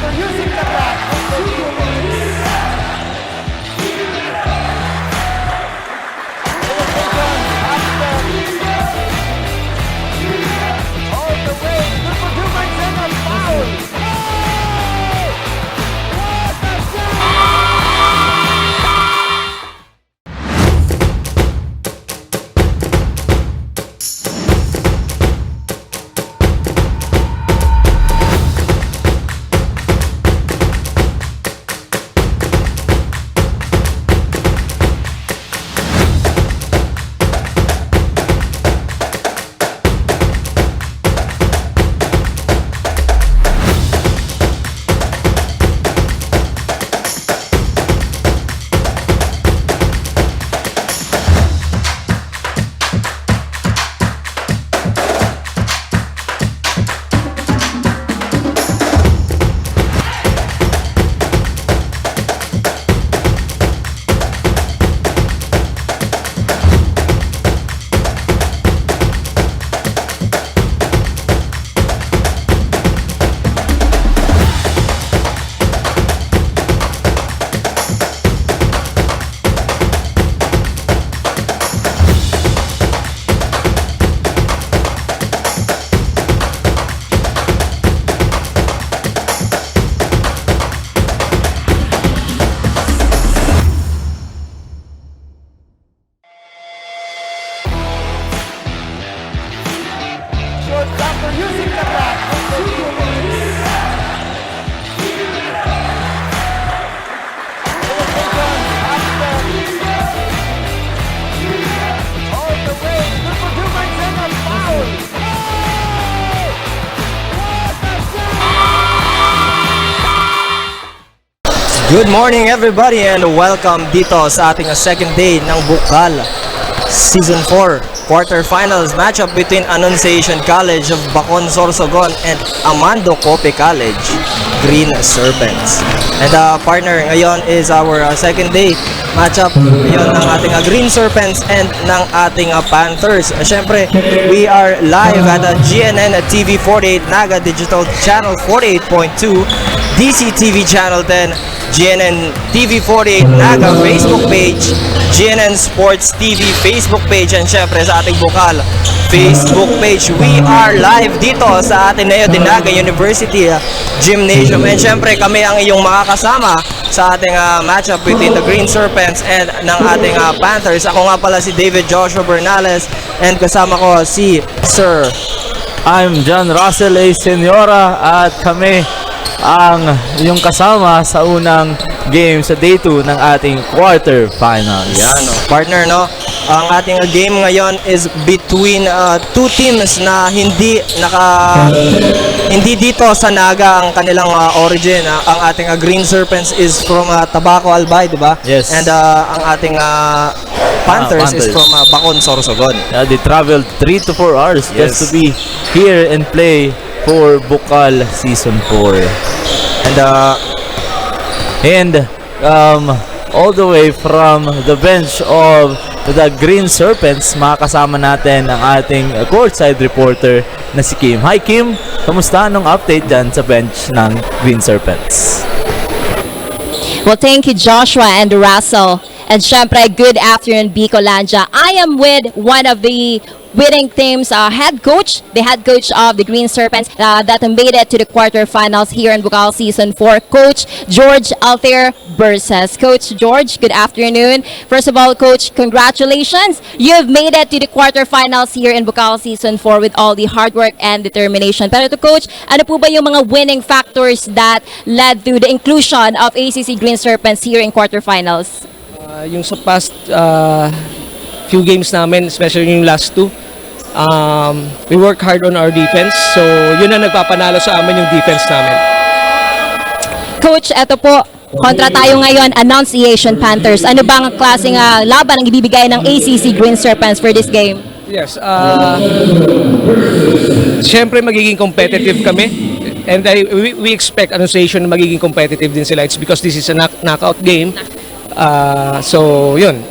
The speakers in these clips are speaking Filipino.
after using the bat for 2 minutes. All the way, good for 2 points and a foul. What a save! After using the bat for 2 minutes. All the way, good for 2 points and a foul. Good morning everybody and welcome dito sa ating second day ng Bucal Season 4 quarterfinals matchup between Annunciation College of Bacon, Sorsogon and AMANDO College, Green Serpents. And partner, ngayon is our second day matchup ngayon ng ating Green Serpents and ng ating Panthers. Siyempre, we are live at GNTV-Naga Digital Channel 48.2, DCTV Channel 10, GNTV-Naga Facebook page, GNN Sports TV Facebook page, and syempre sa ating Bucal Facebook page. We are live dito sa Ateneo de Naga University Gymnasium, and syempre kami ang iyong makakasama sa ating matchup between the Green Serpents and ng ating Panthers. Ako nga pala si David Joshua Bernales and kasama ko si Sir I'm John Russell A. Senora at kami ang yung kasama sa unang game sa day 2 ng ating quarterfinals. Yan, no? Partner, no? Ang ating game ngayon is between two teams na hindi dito sa Naga ang kanilang origin. Ang ating Green Serpents is from Tabaco Albay, di ba? Yes. And ang ating Panthers is from Bacon, Sorsogon. Yeah, they traveled 3 to 4 hours just to be here and play for Bucal Season 4. And all the way from the bench of the Green Serpents, makakasama natin ang ating courtside reporter na si Kim. Hi Kim, kamusta? Anong update dyan sa bench ng Green Serpents? Well, thank you Joshua and Russell. And syempre, good afternoon, Bicolanja. I am with one of the winning teams, the head coach of the Green Serpents that made it to the quarterfinals here in Bucal Season 4, Coach George Altair Burses. Coach George, good afternoon. First of all, Coach, congratulations. You've made it to the quarterfinals here in Bucal Season 4 with all the hard work and determination. Pero to Coach, ano po ba yung mga winning factors that led to the inclusion of ACC Green Serpents here in quarterfinals? Yung sa past few games namin, especially yung last two, we work hard on our defense. So, yun ang nagpapanalo sa amin yung defense namin. Coach, eto po, kontra tayo ngayon, Annunciation Panthers. Ano bang klaseng laban ang ibibigay ng ACC Green Serpents for this game? Yes, syempre magiging competitive kami. And we expect Annunciation na magiging competitive din sila. It's because this is a knockout game. So, yun,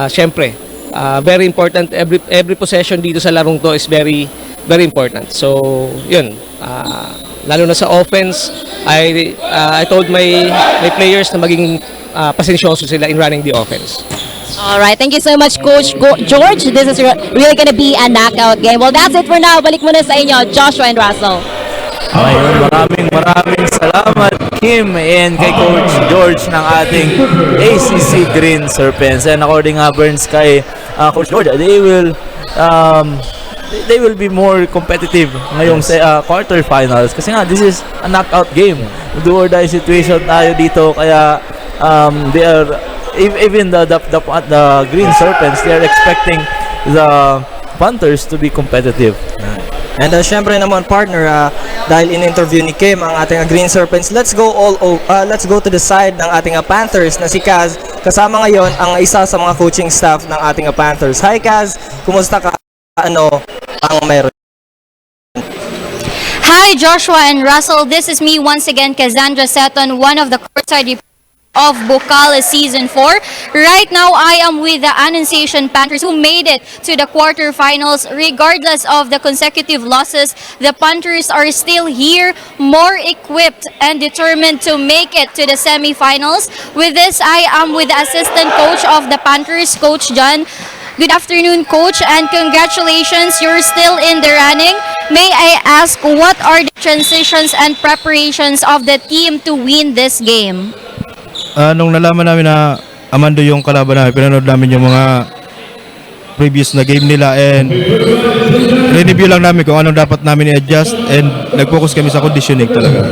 syempre, very important. Every possession dito sa larong to is very, very important. So, yun, Lalo na sa offense, I told my players na maging pasensyoso sila in running the offense. All right, thank you so much, Coach George. This is really going to be a knockout game. Well, that's it for now. Balik muna sa inyo, Joshua and Russell. Ayun, maraming salamat Kim and kay Coach George ng ating ACC Green Serpents. And according Burns kay Coach George, they will be more competitive ngayong sa quarterfinals kasi nga this is a knockout game. Do or die situation tayo dito kaya they are even the Green Serpents, they are expecting the Panthers to be competitive. And syempre naman partner, dahil in-interview ni Kim ang ating Green Serpents, let's go to the side ng ating Panthers na si Kaz. Kasama ngayon ang isa sa mga coaching staff ng ating Panthers. Hi Kaz, kumusta ka? Ano ang meron? Hi Joshua and Russell, this is me once again, Cassandra Seton, one of the courtside of Bucal Season 4. Right now, I am with the Annunciation Panthers who made it to the quarterfinals. Regardless of the consecutive losses, the Panthers are still here, more equipped and determined to make it to the semifinals. With this, I am with the assistant coach of the Panthers, Coach John. Good afternoon, Coach, and congratulations, you're still in the running. May I ask, what are the transitions and preparations of the team to win this game? Nung nalaman namin na AMANDO yung kalaban namin, pinanood namin yung mga previous na game nila and review lang namin kung anong dapat namin i-adjust and nag-focus kami sa conditioning talaga.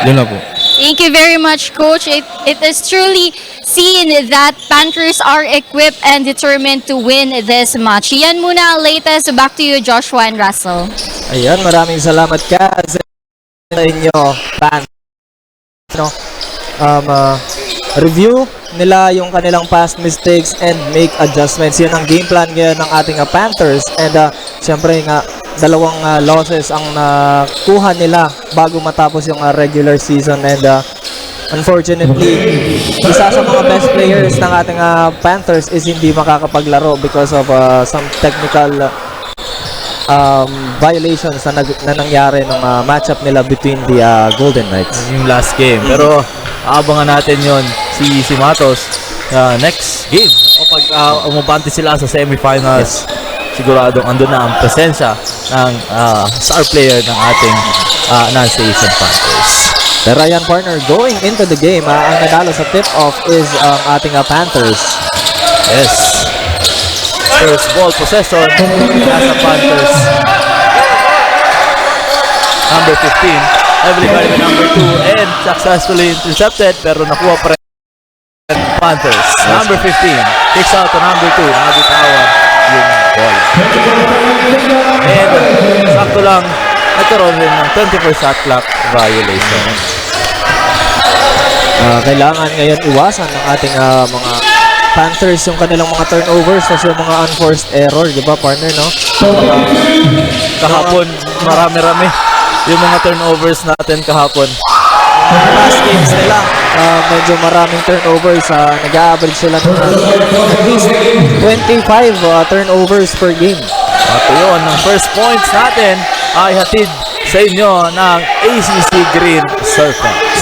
Yun na po. Thank you very much, Coach. It is truly seen that Panthers are equipped and determined to win this match. Yan muna ang latest. Back to you, Joshua and Russell. Ayan, maraming salamat Kaz sa inyo, Panthers. Review nila yung kanilang past mistakes and make adjustments. Yan ang game plan ngayon ng ating Panthers. And siyempre nga, dalawang losses ang nakuha nila bago matapos yung regular season. And unfortunately, isa sa mga best players ng ating Panthers is hindi makakapaglaro because of some technical violations na nangyari ng matchup nila between the Golden Knights. Yung last game. Pero abangan natin yon si Matos next game o pag umabante sila sa semifinals. Siguradong andun na ang presensya ng star player ng ating Annunciation Panthers. Pero ayan partner, going into the game, ang nanalo sa tip-off is ang ating Panthers. Yes. First ball possession nasa Panthers. Number 15. Heavily guarded by number 2 and successfully intercepted pero nakuha pa rin Panthers. Number 15 kicks out to number 2. Nabitawan yung ball. And sakto lang nagkaroon rin ng 24 shot clock violation. Kailangan ngayon iwasan ng ating mga Panthers yung kanilang mga turnovers kasi yung mga unforced error, di ba partner, no? Kahapon marami-rami yung mga turnovers natin kahapon. Past games nila, medyo maraming turnovers. Nag-average sila ng at least 25 turnovers per game. At yun, ang first points natin ay hatid sa inyo ng ACC Green Serpents.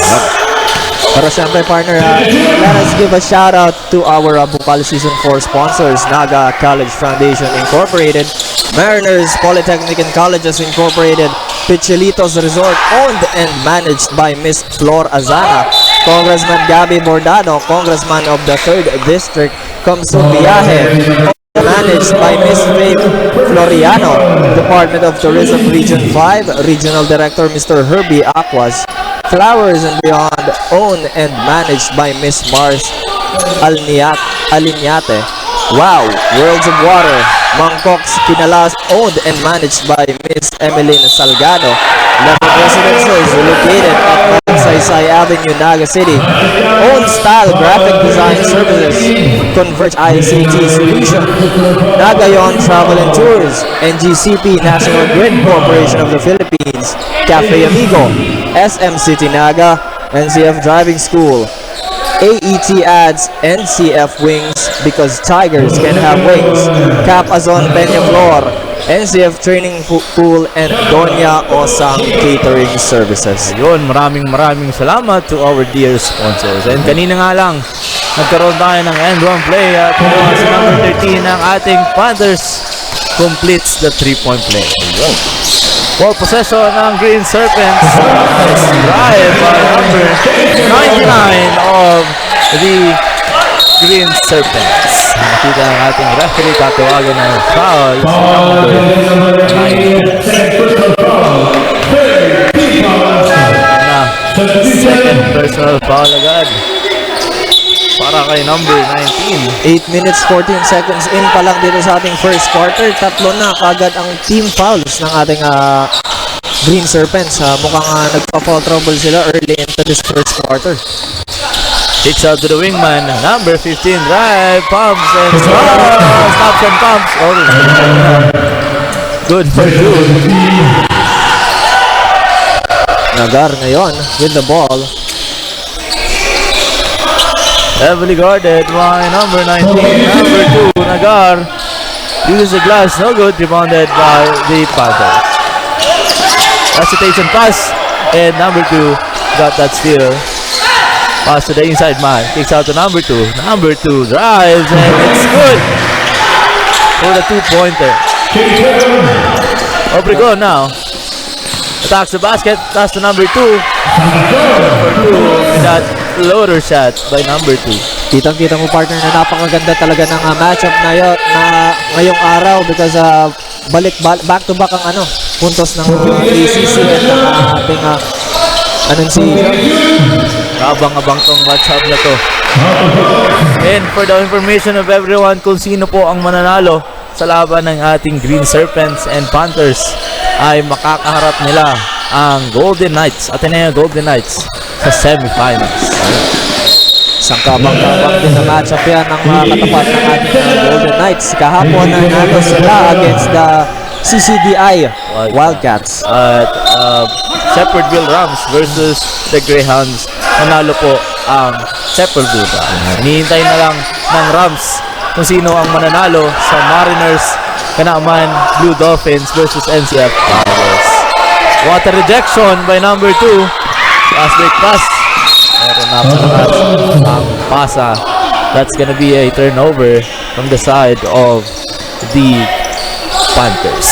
Pero syempre partner, let us give a shout out to our Bucal Season 4 sponsors, Naga College Foundation Incorporated, Mariners Polytechnic and Colleges Incorporated, Pichelitos Resort, owned and managed by Miss Flor Azana, Congressman Gabby Bordado, Congressman of the 3rd District, Comso Viaje, managed by Miss Faith Floriano, Department of Tourism Region 5, Regional Director Mr. Herbie Aquas, Flowers and Beyond, owned and managed by Miss Mars Alinyate. Wow, Worlds of Water, Mangkoks Kinalas, owned and managed by Miss Emeline Salgado. Level Residences located at Magsaysay Avenue, Naga City. Own Style Graphic Design Services, Converge ICT Solution, Nagayon Travel and Tours, NGCP National Grid Corporation of the Philippines, Cafe Amigo, SM City Naga, NCF Driving School, AET Ads, NCF Wings, because tigers can have wings, Cap Azon Peñaflor, NCF Training Pool, and Donya Osang Catering Services. Yun, maraming salamat to our dear sponsors. And kanina nga lang, nagkaroon tayo ng end one play at si number 13 ng ating Panthers completes the 3-point play. Yun. Ball possession ng Green Serpents. Nice drive by number 99 of the Green Serpents. Nakita ng ating referee, tatawagan ng foul sa number 9. Second personal foul agad para kay number 19. 8 minutes 14 seconds in pa lang dito sa ating first quarter. Tatlo na kagad ang team fouls ng ating Green Serpents. Mukhang nagpa-foul trouble sila early into this first quarter. Kicks out to the wingman, number 15, drive, pumps and stops and pumps. Oh, good for two. Nagar ngayon with the ball. Heavily guarded by number 19, number 2, Nagar. Uses the glass, no good, rebounded by the Panthers. Hesitation pass, and number 2 got that steal. Pass to the inside man, kicks out to number 2. Number 2 drives, and it's good for the 2-pointer. Obregon now attacks the basket, pass to number 2. Number 2 with that floater shot by number 2. Kitang-kita mo, partner, na napakaganda talaga ng matchup na ngayong araw because back-to-back ang puntos ng ACC and ng ating Annunciation. Abang-abang tong matchup na to. And for the information of everyone kung sino po ang mananalo sa laban ng ating Green Serpents and Panthers, ay makakaharap nila ang Golden Knights, Ateneo Golden Knights, sa semifinals. Isang kabang-kabang din na matchup yan ng mga katapat ng ating Golden Knights. Kahapon na nato sila against the CCDI Wildcats. At Shepherdville Rams versus the Greyhounds. Manalo po ang Shepherdville Rams. Hinihintay na lang ng Rams kung sino ang mananalo sa Mariners, Kanaman Blue Dolphins versus NCF Panthers. Water rejection by number 2. Fast break pass. Meron na ang pasa. That's gonna be a turnover from the side of the Panthers.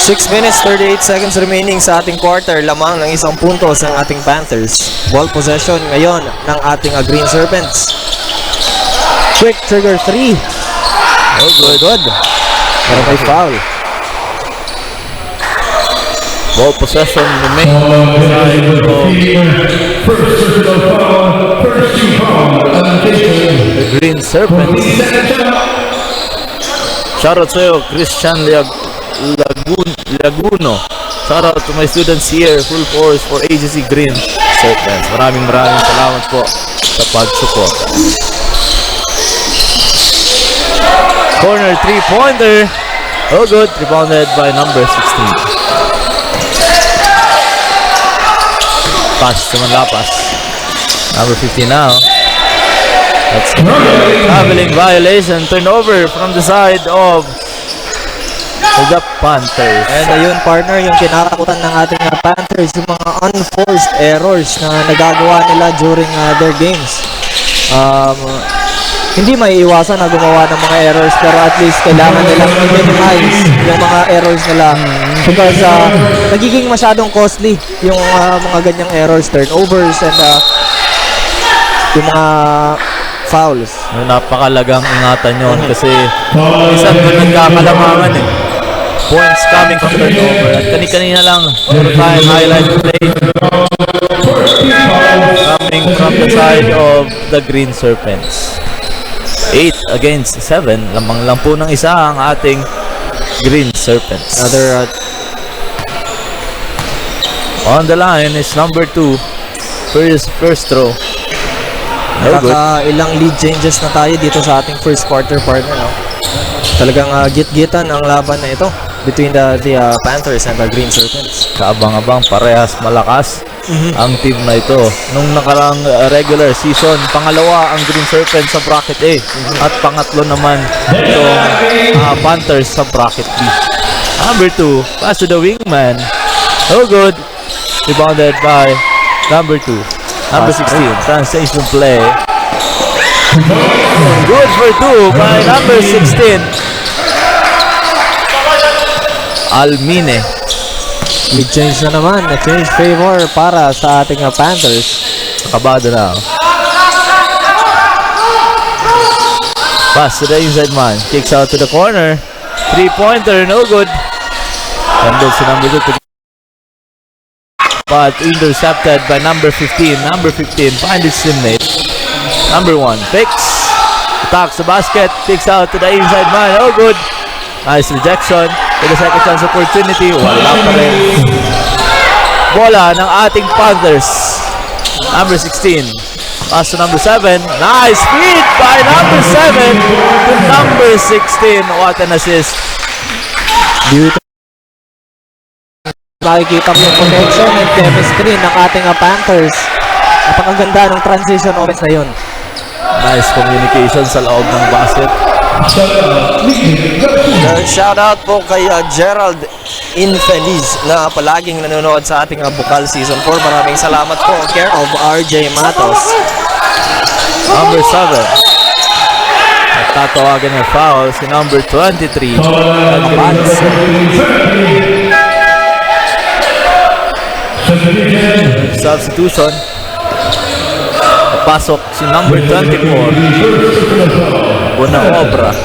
6 minutes 38 seconds remaining sa ating quarter. Lamang ng isang puntos ang ating Panthers. Ball possession ngayon ng ating Green Serpents. Quick trigger 3. Oh, good. Pero may foul. Ball possession remain on the side of the Green Serpents. Shoutout sa'yo, Christian Laguno. Shoutout to my students here, full force for AGC Green Serpents. Maraming salamat po sa pag-support. Corner 3-pointer. Oh, good. Rebounded by number 16. Pass to Manlapas. Number 15 now. That's traveling violation. Turnover from the side of the Panthers. And ayun, partner, yung kinakakutan ng ating Panthers, yung mga unforced errors na nagagawa nila during their games. Hindi may iwasan na gumawa ng mga errors, pero at least kailangan nilang i-minimize yung mga errors nila because nagiging masyadong costly yung mga ganyang errors, turnovers, and yung mga fouls. Napakalagang ingatan yun kasi minsan doon nagkakalamangan points coming from turnover. At kanina lang tayong highlight play coming from the side of the Green Serpents. 8 against 7. Lamang lang po ng isa ang ating Green Serpents. Another on the line is number 2. First throw. ilang lead changes na tayo dito sa ating first quarter, partner, no? Talagang git-gitan ang laban na ito between the Panthers and the Green Serpents. Kaabang-abang, parehas malakas ang team na ito. Nung nakarang regular season, pangalawa ang Green Serpents sa bracket A at pangatlo naman itong Panthers sa bracket B. Number 2, pass to the wingman. No good. Rebounded by number 2. Number 16, translation play. Good for 2 by number 16. Almine. Change na naman. Change favor para sa ating Panthers. Kabado na. Pass to the inside man. Kicks out to the corner. 3-pointer, no good. Handles to number 2. But intercepted by number 15. Number 15 find his teammate. Number 1 picks. Attacks the basket. Kicks out to the inside man. No good. Nice rejection. To the second chance opportunity. Wala pa rin. Bola ng ating Panthers. Number 16. Pass to number 7. Nice feed by number 7 to number 16. What an assist. Dito makikita mo yung connection and chemistry ng ating Panthers. Napakaganda ng transition offense na yun. Nice communication sa loob ng basket. Shout out po kay Gerald Infeliz na palaging nanonood sa ating Bucal Season 4. Maraming salamat po. Care of RJ Matos. Number 7. Tatawagan ng foul si number 23. Substitution. Pasok si number 24. Bunang obra.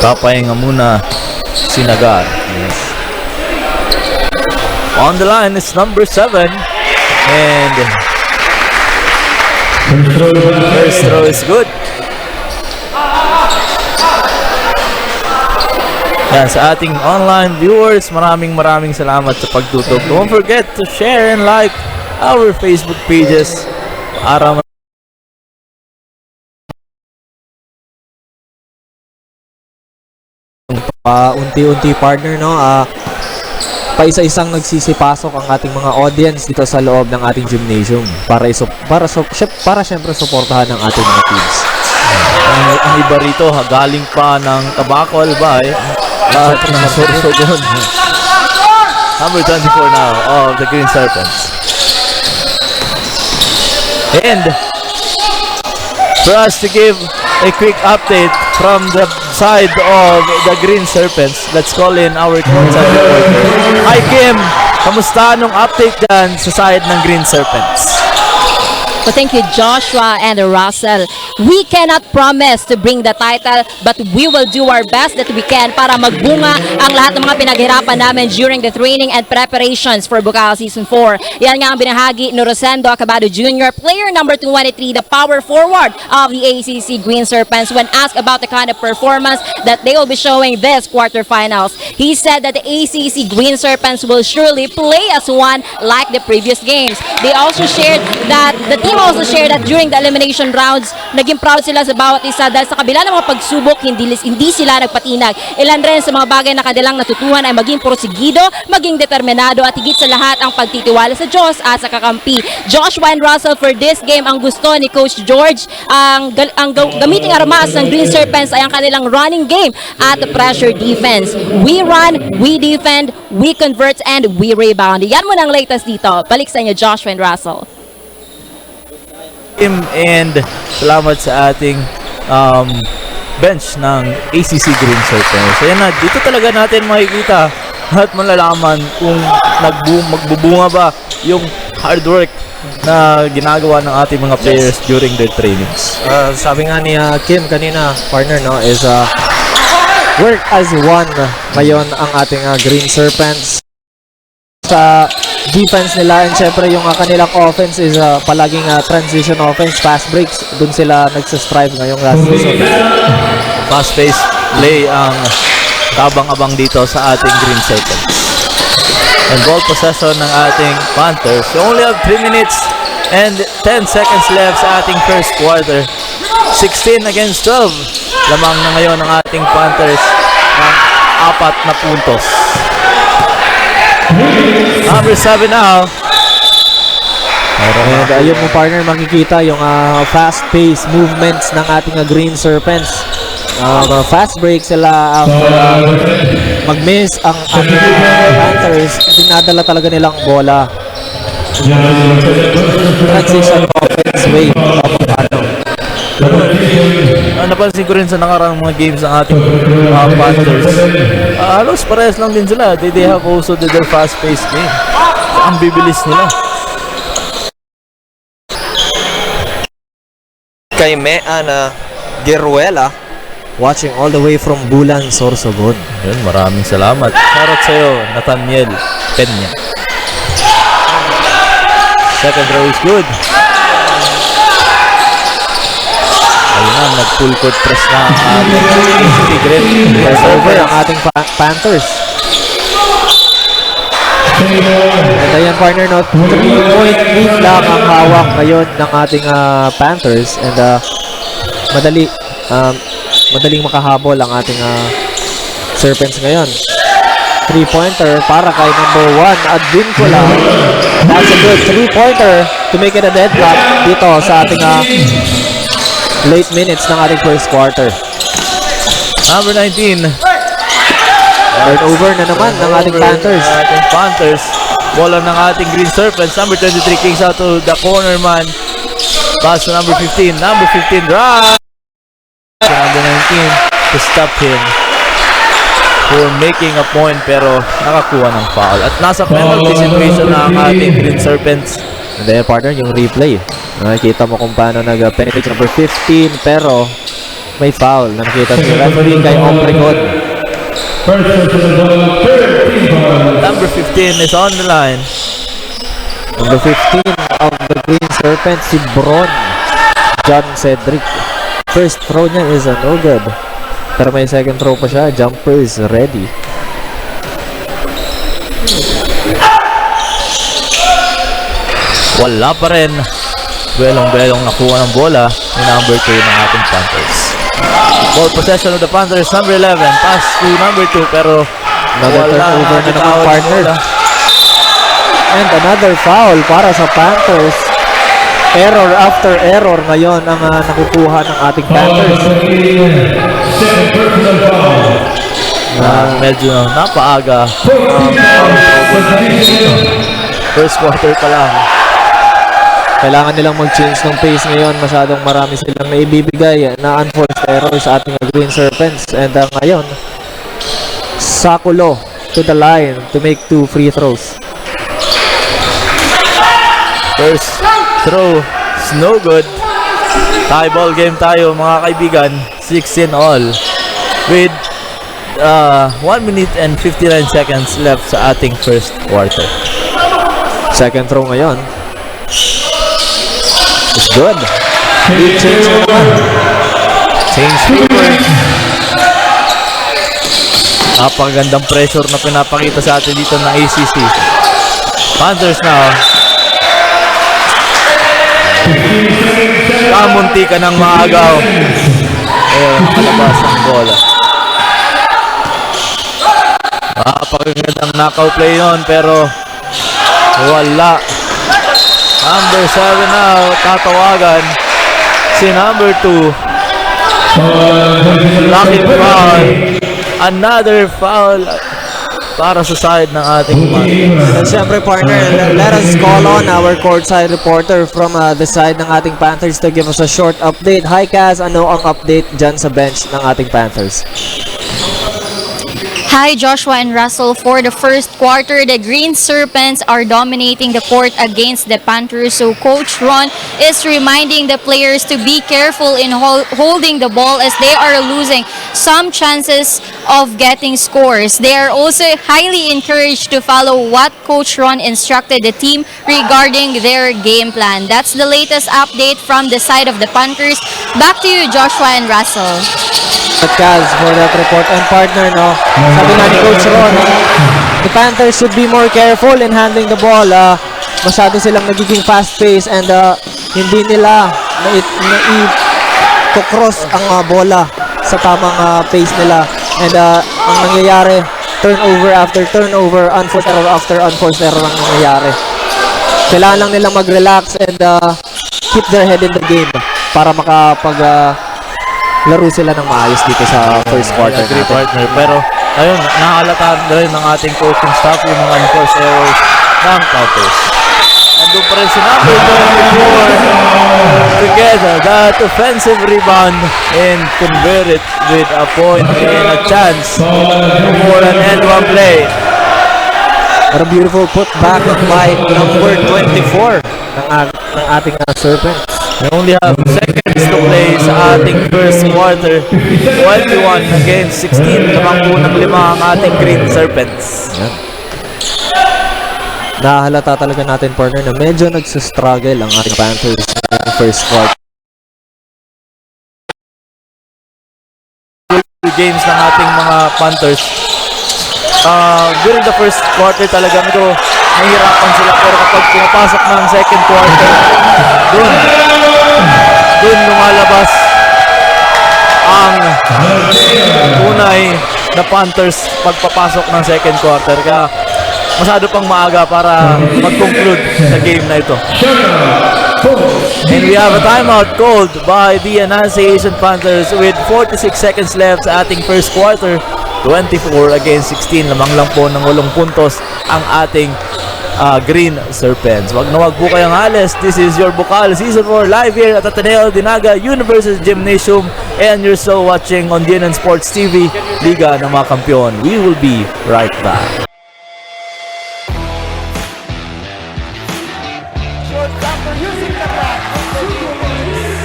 Papahinga muna si Nagar. Yes. On the line is number 7. And first throw is good. Yan, sa ating online viewers, maraming salamat sa pagtutok. Don't forget to share and like our Facebook pages para unti-unti partner, no? Paisa-isang nagsisipasok ang ating mga audience dito sa loob ng ating gymnasium para syempre suportahan ng ating mga teams. ang iba rito galing pa ng Tabacol ba at ng Sorsogon. Number 24 now of the Green Serpents. And for us to give a quick update from the side of the Green Serpents, let's call in our courtside reporter. Hi Kim, kamusta nung update dyan sa side ng Green Serpents? Well, thank you, Joshua and Russell. We cannot promise to bring the title, but we will do our best that we can para magbunga ang lahat ng mga pinaghirapan namin during the training and preparations for Bucal Season 4. Yan nga ang binahagi ni Rosendo Acabado Jr., player number 23, the power forward of the ACC Green Serpents, when asked about the kind of performance that they will be showing this quarterfinals. He said that the ACC Green Serpents will surely play as one like the previous games. They also shared that the team also shared that during the elimination rounds, naging proud sila sa bawat isa dahil sa kabila ng mga pagsubok, hindi sila nagpatinag. Ilan rin sa mga bagay na kanilang natutuhan ay maging porsigido, maging determinado at higit sa lahat ang pagtitiwala sa Diyos at sa kakampi. Joshua and Russell, for this game, ang gusto ni Coach George, ang gamiting armas ng Green Serpents ay ang kanilang running game at the pressure defense. We run, we defend, we convert, and we rebound. Yan mo ng latest dito. Balik sa inyo, Joshua and Russell. And salamat sa ating bench ng ACC Green Serpents. So yan na, dito talaga natin makikita at malalaman kung magbubunga ba yung hard work na ginagawa ng ating mga players during their trainings. Sabi nga ni Kim kanina, partner, no, is work as one ngayon ang ating Green Serpents. Sa defense nila, and syempre yung kanilang offense is palaging transition offense, fast breaks. Doon sila nagsastrive ngayong last season. Fast-paced play ang kabang-abang dito sa ating Green Serpents. And ball possession ng ating Panthers. We only have 3 minutes and 10 seconds left sa ating first quarter. 16 against 12. Lamang na ngayon ang ating Panthers ng 4 na puntos. Number 7 now. And ayun mo, partner, makikita yung fast-paced movements ng ating Green Serpents. Fast break sila after mag-miss ang Panthers. Dinadala talaga nilang bola. Transition offense way. Napansin ko rin sa nakarang mga games ng ating Panthers. Halos parehas lang din sila. They have also their fast-paced game. Ang bibilis nila. Kay Meana Geruela, watching all the way from Bulan, Sorsogon. Yun, maraming salamat. Shoutout sa'yo, Nathaniel Peña. Second row is good. Ayun na, nag-full court press na ang ating Tigre. Over ang ating Panthers. And ayan, partner, no, 3-point lead lang ang hawak ngayon ng ating Panthers. And madaling makahabol ang ating Serpents ngayon. 3-pointer para kay number 1 at Bucal. That's a good 3-pointer to make it a deadlock dito sa ating late minutes ng ating first quarter. Number 19. Turnover na naman ng ating Panthers. Bola ng ating Green Serpents. Number 23 kicks out to the corner man. Pass to number 15. Number 15 drive. Number 19 to stop him for making a point pero nakakuha ng foul. At nasa penalty situation na ang ating Green Serpents. And then, partner, yung replay. Nakikita mo kung paano nag-penalty number 15 pero may foul na nakita sa referee kay Obregon. Number 15 is on the line. Number 15 of the Green Serpents, si Bron John Cedric. First throw niya is no good. Pero may second throw pa siya. Jumper is ready. Wala pa rin. Belong-belong nakuha ng bola ni number 2 ng ating Panthers. Ball possession of the Panthers, number 11. Pass to number 2 pero Another turnover na naman, partner. And another foul para sa Panthers. Error after error ngayon ang nakukuha ng ating Panthers. Medyo napaaga. First quarter pa lang. Kailangan nilang mag-change ng pace ngayon. Masyadong marami silang naibibigay na unforced errors sa ating Green Serpents. And ngayon, Sakulo to the line to make 2 free throws. First throw is no good. Tie ball game tayo mga kaibigan. 16 all. With 1 minute and 59 seconds left sa ating first quarter. Second throw ngayon. It's good. Big change na naman. Change paper. Napakagandang pressure na pinapakita sa atin dito ng ACC. Panthers now. Kamunti ka ng maagaw. Ayun, kalabas ang bola. Napakagandang knockout play yun pero wala. Number 7 now, tatawagan si number 2. Lucky foul. Another foul para sa side ng ating Panthers. And syempre, partner, let us call on our courtside reporter from the side ng ating Panthers to give us a short update. Hi, Kaz. Ano ang update dyan sa bench ng ating Panthers? Hi, Joshua and Russell. For the first quarter, the Green Serpents are dominating the court against the Panthers. So Coach Ron is reminding the players to be careful in holding the ball as they are losing some chances of getting scores. They are also highly encouraged to follow what Coach Ron instructed the team regarding their game plan. That's the latest update from the side of the Panthers. Back to you, Joshua and Russell. Kaz for that report. And partner, no, sabi nga ni Coach Ron, the Panthers should be more careful in handling the ball. Masyado silang nagiging fast-paced and hindi nila na-cross ang bola sa tamang pace nila. And ang nangyayari, turnover after turnover, unforced error after unforced error ang nangyayari. Kailangan lang nilang mag-relax and keep their head in the game para makapag-control ng bola. And syempre, partner, no, sabi nga ni Coach Ron, the Panthers should be more careful in handling the ball. Masyado silang nagiging fast-paced and hindi nila na-cross ang bola sa tamang pace nila. And ang nangyayari, turnover after turnover, unforced error ang nangyayari. Kailangan lang nilang mag-relax and keep their head in the game para makapag laro sila ng maayos dito sa first quarter Agree, natin. partner. Pero, ayun, nakakalata rin ng ating coaching staff yung mga unforced errors ng Panthers. Andun pa rin si number 24 to get that offensive rebound and convert it with a point and a chance for an end one play. Pero beautiful put back by number 24 ng ating Serpents. We only have seconds to play sa ating first quarter. 21 against 16. Lamang po ng 5 ang ating Green Serpents. Nahalata talaga natin, partner, na medyo nagsastruggle ang ating Panthers sa first quarter. Games ng ating mga Panthers. During the first quarter talaga medyo nahihirapan sila, pero kapag pumapasok ng second quarter, dun lumalabas ang tunay na Panthers pagpapasok ng second quarter. Kaya masyado pang maaga para mag-conclude sa game na ito. And we have a timeout called by the Annunciation Panthers with 46 seconds left sa ating first quarter. 24 against 16. Lamang lang po ng 8 puntos ang ating Green Serpents. Wag na wag po kayong alis. This is your Bucal Season 4 live here at GNTV-Naga University Gymnasium, and you're still watching on GNN Sports TV, Liga ng mga Kampiyon. We will be right back. Shortstopper using the back.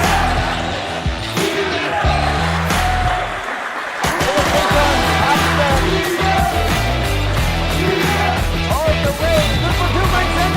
All the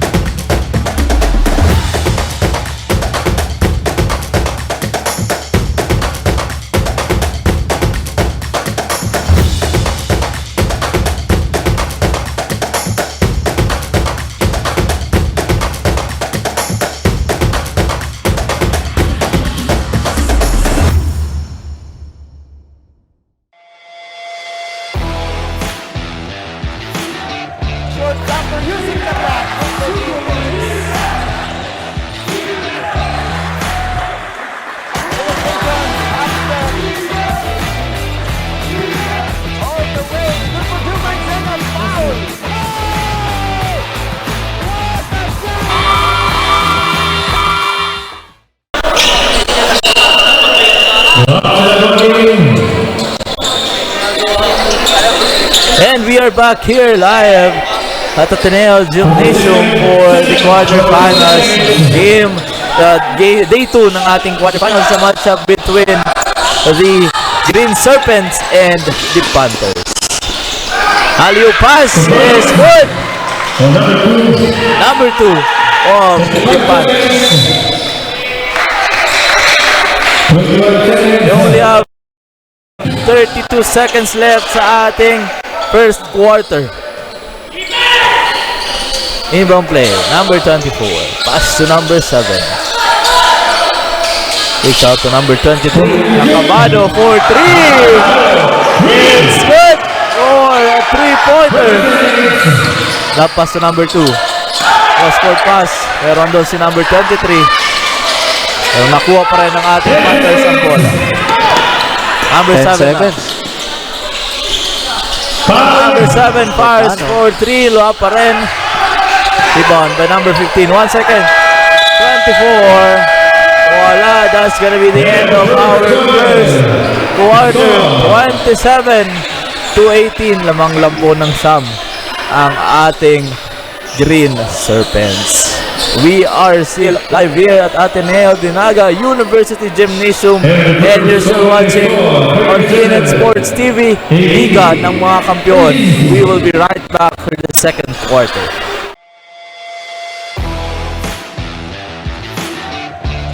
way. Good for 2 points and a foul. Shortstopper using the back. All the way. Good for 2 points and a foul. And we are back here live at Ateneo Gymnasium for the quarterfinals game. Day 2 ng ating quarterfinals sa matchup between the Green Serpents and the Panthers. Alley-oop pass is good. Number 2 of the Panthers. We only have 32 seconds left sa ating first quarter. Inbound play, number 24. Pass to number 7. Reach out to number 23. Acabado for 3. It's good for a 3-pointer. That pass to number 2. Cross-court pass. Meron doon si number 23. Pero nakuha pa rin ng ating Panthers ang bola. Number 7. Number 7 fires for 3. Luha pa rin. Rebound by number 15. 1 second. 24. Voila. That's gonna be the end of our first quarter. 27-18. Lamang lampo ng Sam ang ating Green Serpents. We are still live here at Ateneo-Naga University Gymnasium, and you're still watching on GNTV Sports TV, Liga ng mga Kampiyon. We will be right back for the second quarter.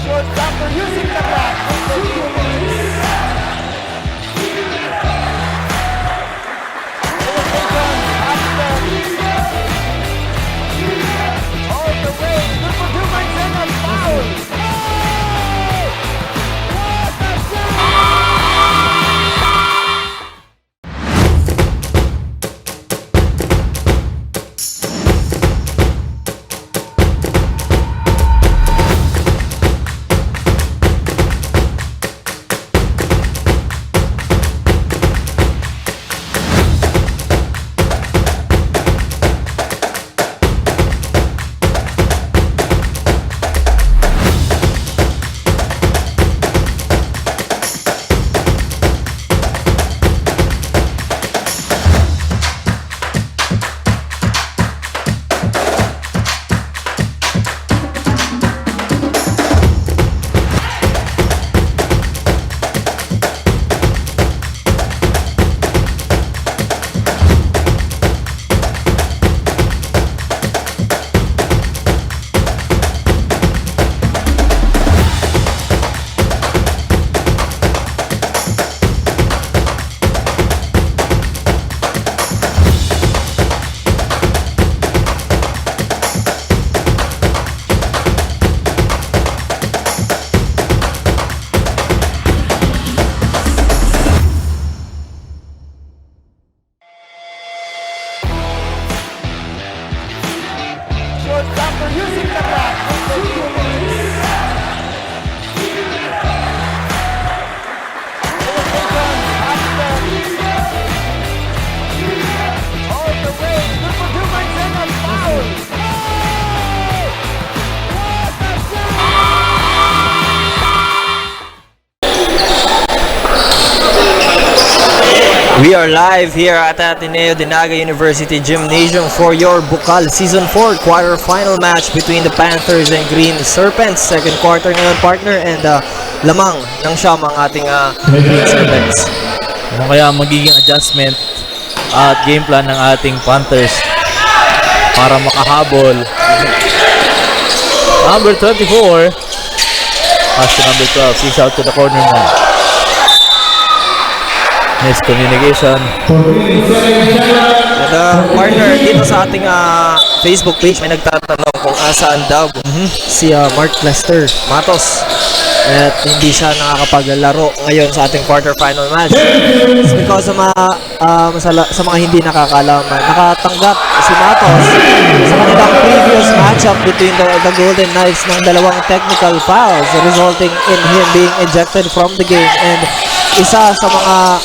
Shortstopper using the block. All the way. Good for 2 points and a foul. What a Shortstopper using the block. All the way. Good for 2 points and a foul. We are live here at Ateneo-Naga University Gymnasium for your Bucal Season 4 quarterfinal match between the Panthers and Green Serpents. Second quarter ngayon, partner, and lamang ng siyam ang ating Green Serpents. Ano kaya magiging adjustment at game plan ng ating Panthers para makahabol? Number 24 pass to number 12, he's out to the corner now. Miscommunication. And partner, dito sa ating Facebook page may nagtatanong kung saan daw si Mark Lester Matos at hindi siya nakakapaglaro ngayon sa ating quarterfinal match. It's because sa mga hindi nakakalaman, nakatanggap si Matos sa kanilang previous matchup between the Golden Knights ng dalawang technical fouls, resulting in him being ejected from the game. And isa sa mga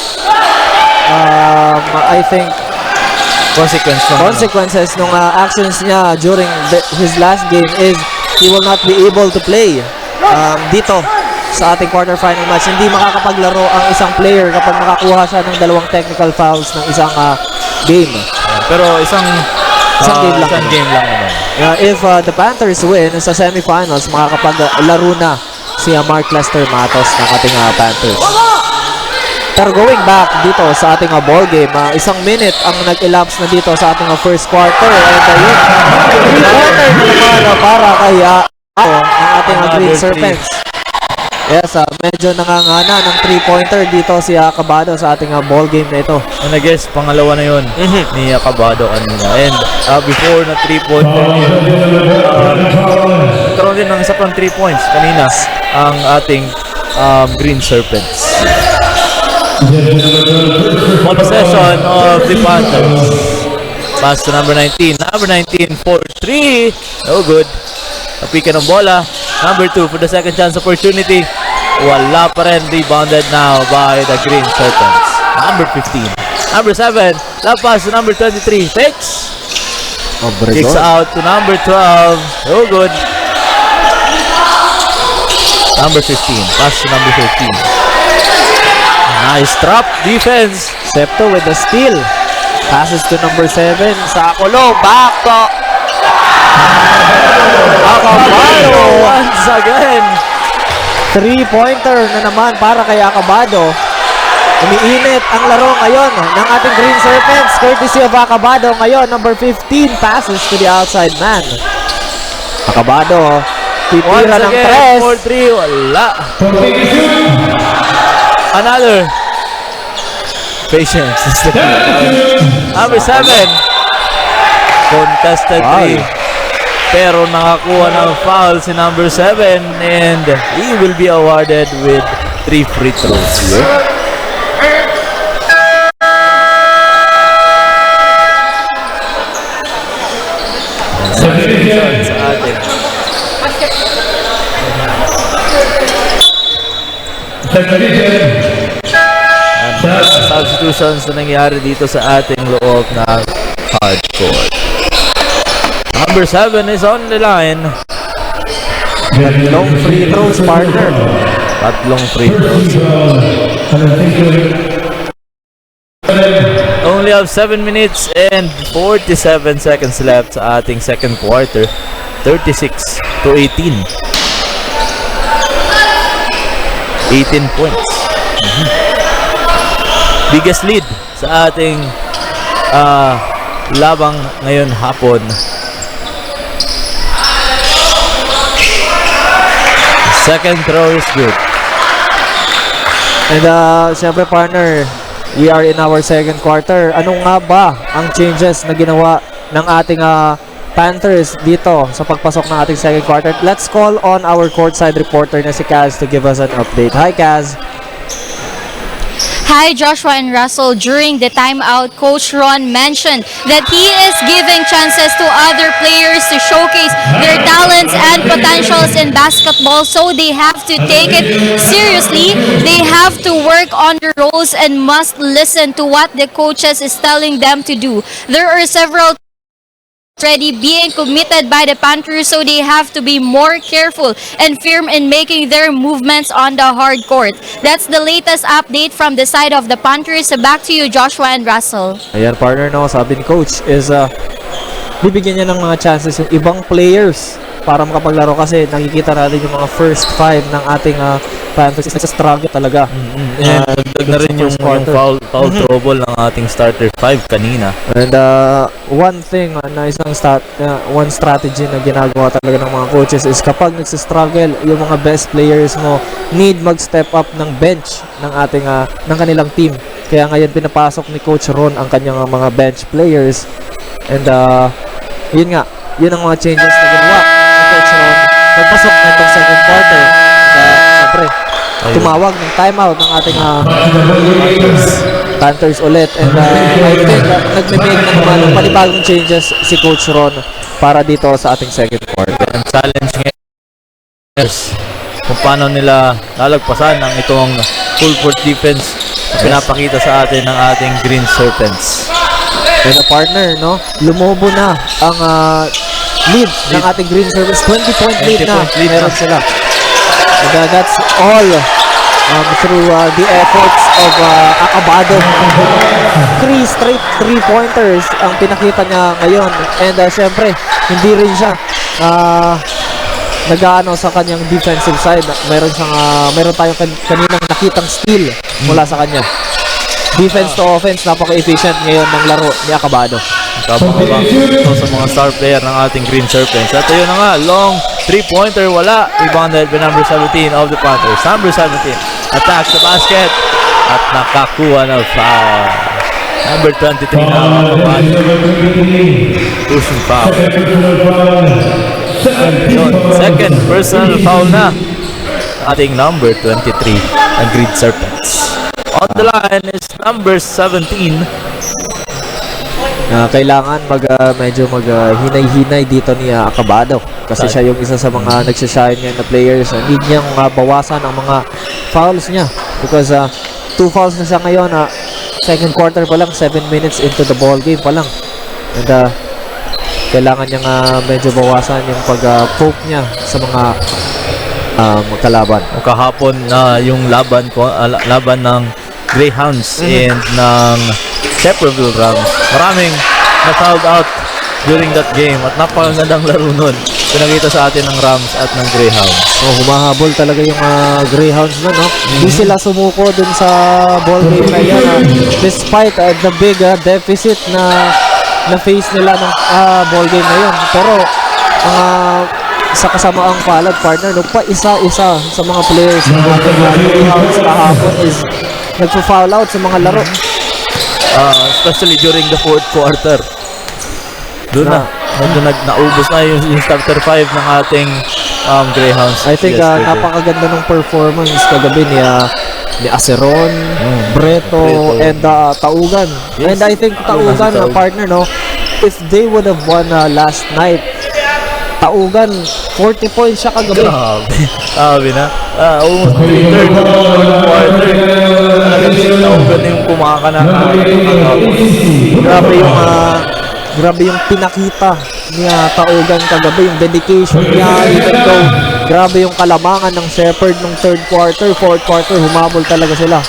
I think consequences ng actions niya during his last game is he will not be able to play dito sa ating quarterfinal match. Hindi makakapaglaro ang isang player kapag nakakuha siya ng dalawang technical fouls ng isang game. Pero isang game lang naman. If the Panthers win sa semifinals, makakapaglaro na si Mark Lester Matos ng ating Panthers. Pero going back dito sa ating ball game, 1 minute ang nag-elapse na dito sa ating first quarter. And yun, quarter na naman para kay ang ating Green Serpents. Yes, medyo nangangana ng 3-pointer dito si Cabado sa ating ball game na ito. And I guess pangalawa na yun ni Cabado kanina. And before na 3-pointer nagkaroon din ng isa pang 3 points kanina ang ating Green Serpents. Possession of the Panthers. Pass to number 19. Number 19 for 3. No good. Napikan ng bola. Number 2 for the second chance opportunity. Wala pa rin. Rebounded now by the Green Serpents. Number 15. Number 7. Love pass to number 23. Takes. Kicks out to number 12. No good. Number 15. Pass to number 13. Nice trap defense. Septo with the steal. Passes to number 7. Sa kulong. Back to Acabado. Once again. 3-pointer na naman para kay Acabado. Umiinit ang laro ngayon ng ating Green Serpents. Courtesy of Acabado ngayon. Number 15 passes to the outside man. Acabado. Titira ng press. 4-3. Wala. Another. Patience. Number 7. Contested 3. Pero nakakuha ng foul si number 7 and he will be awarded with 3 free throws here. Sa atin. Substitutions na nangyari dito sa ating loob ng hardcourt. Number 7 is on the line. Tatlong free throws, partner. Tatlong free throws. Only have 7 minutes and 47 seconds left sa ating second quarter. 36-18. 18 points. Biggest lead sa ating labang ngayon hapon. Second throw is good. And siyempre partner, we are in our second quarter. Ano nga ba ang changes na ginawa ng ating Panthers dito sa pagpasok ng ating second quarter? Let's call on our courtside reporter na si Kaz to give us an update. Hi Kaz! Hi, Joshua and Russell. During the timeout, Coach Ron mentioned that he is giving chances to other players to showcase their talents and potentials in basketball, so they have to take it seriously. They have to work on their roles and must listen to what the coaches is telling them to do. There are several already being committed by the Panthers, so they have to be more careful and firm in making their movements on the hard court. That's the latest update from the side of the Panthers. So back to you, Joshua and Russell. Ayan partner, no, sabi ni coach is bibigyan niya ng mga chances yung ibang players para makapaglaro kasi nakikita natin yung mga first 5 ng ating Panthers is struggle talaga. And dagdag na rin yung foul trouble ng ating starter 5 kanina. And one thing na one strategy na ginagawa talaga ng mga coaches is kapag nagsistruggle yung mga best players mo, need mag-step up ng bench ng ating ng kanilang team. Kaya ngayon pinapasok ni Coach Ron ang kanyang mga bench players. And yun ang mga changes na ginawa ni Coach Ron pagpasok na itong second quarter. Siyempre, tumawag ng timeout ng ating Panthers ulit. And I think nagme-make na naman ng panibagong changes si Coach Ron para dito sa ating second quarter. And challenge ngayon kung paano nila lalagpasan ang itong full court defense na pinapakita sa atin ng ating Green Serpents. And partner, no? Lumobo na ang lead ng ating Green Serpents. 20-point lead na. Meron sila. And that's all through the efforts of Acabado. 3 straight 3-pointers ang pinakita niya ngayon. And syempre, hindi rin siya nag-aano sa kanyang defensive side. Meron tayong kaninang nakitang steal mula sa kanya. Defense to offense, napaka-efficient ngayon ng laro ni Acabado. Kapag ito sa mga star player ng ating Green Serpents. At yun na nga, long 3-pointer, wala. Rebounded by number 17 of the Panthers. Number 17 attacks the basket at nakakuha ng foul. Number 23 na pushing foul. Yun, second personal foul na ating number 23 ang Green Serpents. On the line is number 17. Kailangan medyo hinay-hinay dito ni Acabado kasi siya yung isa sa mga nagsashine ngayon na players. Need niyang bawasan ang mga fouls niya because 2 fouls na siya ngayon. Second quarter pa lang, 7 minutes into the ball game pa lang. And kailangan niyang medyo bawasan yung pag-cope niya sa mga kalaban. Kahapon yung laban ng Greyhounds and ng Shepherdville Rams. Maraming na-fouled out during that game at napakagandang laro nun. Pinakita sa atin ng Rams at ng Greyhounds. Humahabol talaga yung Greyhounds na, no? Hindi sila sumuko dun sa ball game na yan, despite the big deficit na face nila ng ball game na yun. Pero sa kasamaang palad, partner, no, pa isa-isa sa mga players ng Greyhounds kahapon is nagpo-foul out sa mga laro. Especially during the fourth quarter. Doon naubos na yung starter 5 ng ating Greyhounds. I think napakaganda ng performance kagabi ni Aceron, Breto, and Taugan. Yes. And I think Taugan, partner, no, if they would have won last night, Taugan, 40 points siya kagabi. Sabi na. Almost 3/3 of the fourth quarter. Taugan yung kumakana. Grabe yung pinakita niya Taugan kagabi, yung dedication niya, even though grabe yung kalamangan ng Shepherd nung third quarter, fourth quarter, humabol talaga sila.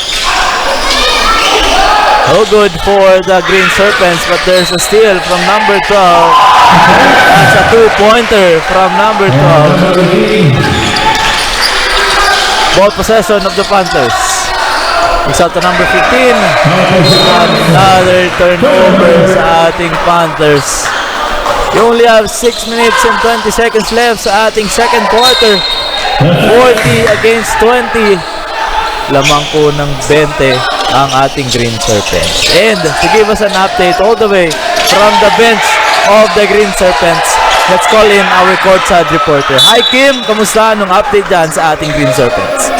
So good for the Green Serpents, but there's a steal from number 12. That's a 2-pointer from number 12. Ball possession of the Panthers. It's out to number 15. Another turnover sa ating Panthers. You only have 6 minutes and 20 seconds left sa ating second quarter. 40 against 20. Lamang po ng 20 ang ating Green Serpents. And to give us an update all the way from the bench of the Green Serpents, let's call in our courtside reporter. Hi Kim, kamusta? Anong update dyan sa ating Green Serpents?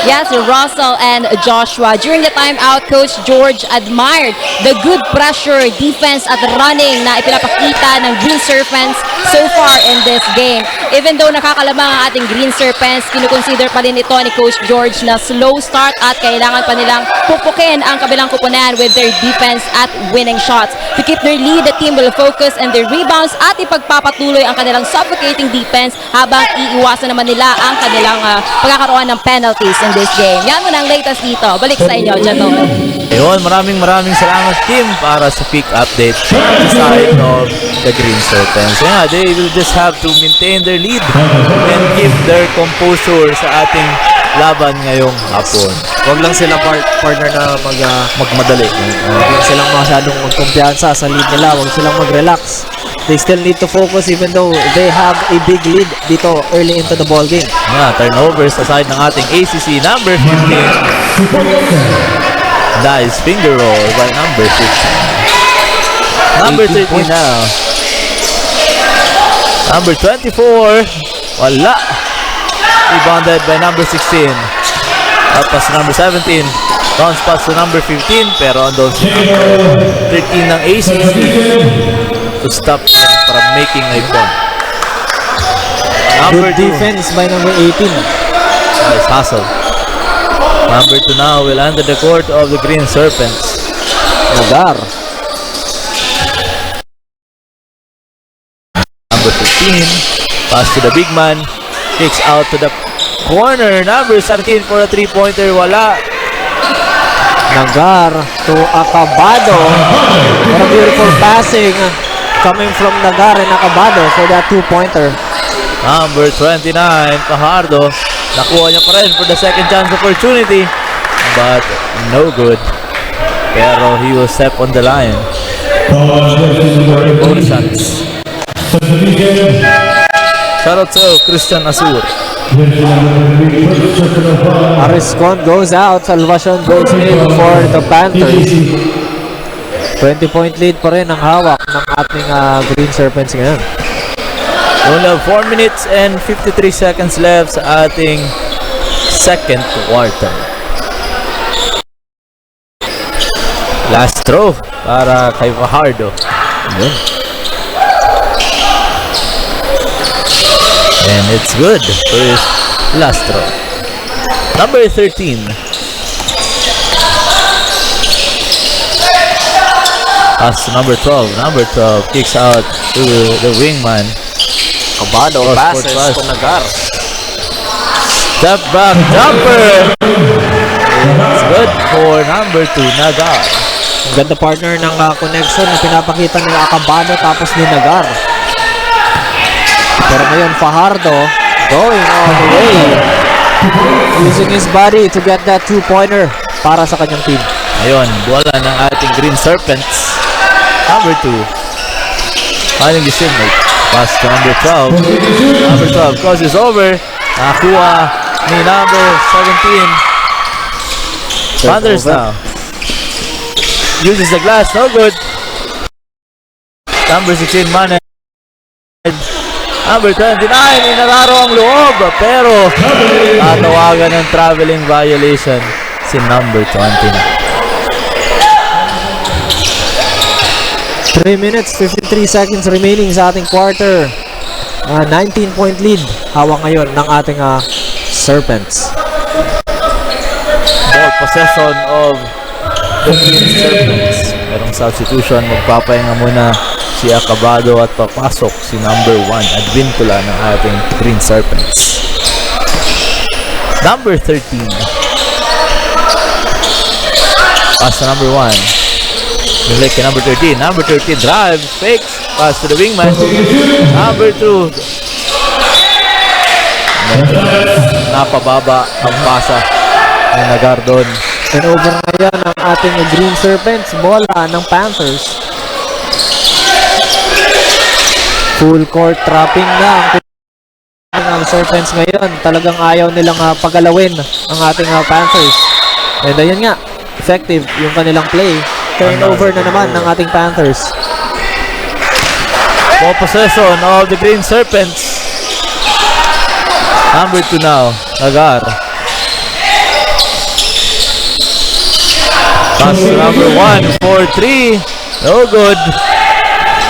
Yes, Russell and Joshua. During the timeout, Coach George admired the good pressure, defense at running na ipinapakita ng Green Serpents so far in this game. Even though nakakalamang ang ating Green Serpents, kinukonsider pa rin ito ni Coach George na slow start at kailangan pa nilang pupukin ang kabilang kupunan with their defense at winning shots. To keep their lead, the team will focus on their rebounds at ipagpapatuloy ang kanilang suffocating defense habang iiwasan naman nila ang kanilang pagkakaroon ng penalties in this game. Yan mo na ang latest dito. Balik sa inyo, gentlemen. Ayun, maraming salamat Kim para sa peak update sa side of the Green Serpents. Yeah, they will just have to maintain their lead and keep their composure sa ating laban ngayong hapon. Huwag lang sila partner na magmadali. Huwag silang masyadong magkumpiyansa sa lead nila. Huwag silang mag-relax. They still need to focus even though they have a big lead dito early into the ball game. Yeah, turnovers sa side ng ating ACC number 15. Nice finger roll by number 15. Number 13 now. Number 24. Wala. Rebounded by number 16. Tapos number 17. Bounce pass to number 15. Pero andun si number 13 ng ACC to stop him from making a point. Number Good defense by number 18. Nice hustle. Number 2 now will enter the court of the Green Serpents. Nagar. Number 15. Pass to the big man. Kicks out to the corner. Number 17 for a 3-pointer. Wala. Nagar to Acabado. What a beautiful passing coming from Nagar and Acabado for that 2-pointer. Number 29, Fajardo. Nakuha niya pa rin for the second chance opportunity. But no good. Pero he will step on the line. Bonus shots. Shout out to Christian Asur. Ariscon goes out. Salvacion goes in for the Panthers. 20-point lead pa rin ang hawak ng ating Green Serpents ngayon. We only have 4 minutes and 53 seconds left sa ating second quarter. Last throw para kay Fajardo. Yun. And it's good for his last throw. Number 13. Pass to number 12. Number 12 kicks out to the wingman. Acabado passes to Nagar. Step back jumper. It's good for number 2, Naga. Ang ganda partner ng connection na pinapakita ni Acabado tapos ni Nagar. Pero ngayon, Fajardo going all the way. Using his body to get that 2-pointer para sa kanyang team. Ayun, bola ng ating Green Serpents. Number 2. Finding the teammate. Pass to number 12. Number 12 crosses over. Nakakuha ni number 17. Panthers now. Uses the glass, no good. Number 16, Manet. Number 29, inararo ang loob. Pero, tatawagan ng traveling violation si number 20. 3 minutes, 53 seconds remaining sa ating quarter. 19-point lead hawak ngayon ng ating Serpents. Ball possession of the Green Serpents. Merong substitution, magpapahinga muna si Acabado at papasok si number 1 at Vincula ng ating Green Serpents. Number 13. Pass to number 1. Nilike kay number 13. Number 13 drive, fakes, pass to the wingman. Number 2. Napababa ang pasa ng Nagardon. And over na yan ang ating Green Serpents. Bola ng Panthers. Full court trapping na ang Serpents ngayon. Talagang ayaw nilang pagalawin ang ating Panthers. And ayun nga, effective yung kanilang play. Turnover na naman ng ating Panthers. Ball possession of the Green Serpents. Number 2 now, Nagar. Pass to number 1 for 3. No good.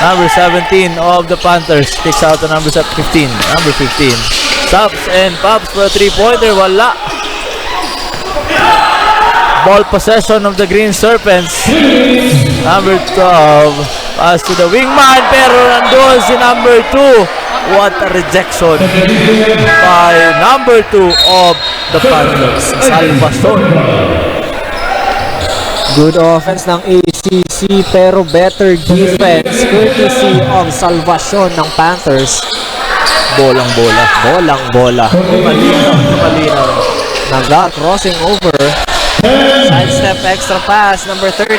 Number 17 of the Panthers kicks out to number 15. Number 15 stops and pops for a 3-pointer. Wala. Ball possession of the Green Serpents. Number 12 pass to the wingman, pero nandun si number 2. What a rejection by number 2 of the Panthers, Salvacion. Good offense ng ACC pero better defense courtesy of Salvacion ng Panthers. Bolang-bola. Bolang-bola. Malinaw. Naga crossing over. Sidestep extra pass. Number 13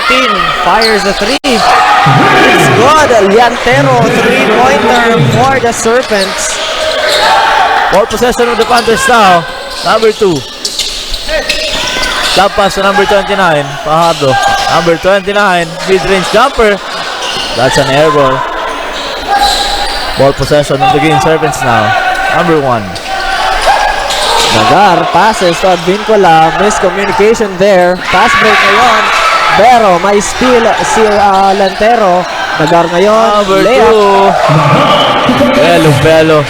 fires the 3. It's good. Liantero 3-pointer for the Serpents. Ball possession of the Panthers now. Number 2. Stop pass to number 29. Fajardo. Number 29. Mid-range jumper. That's an air ball. Ball possession of the Green Serpents now. Number 1. Nagar passes to Vincula. Miscommunication there. Pass break ngayon. Pero may steal si Lantero. Nagar ngayon. Number Layup. 2. Belo.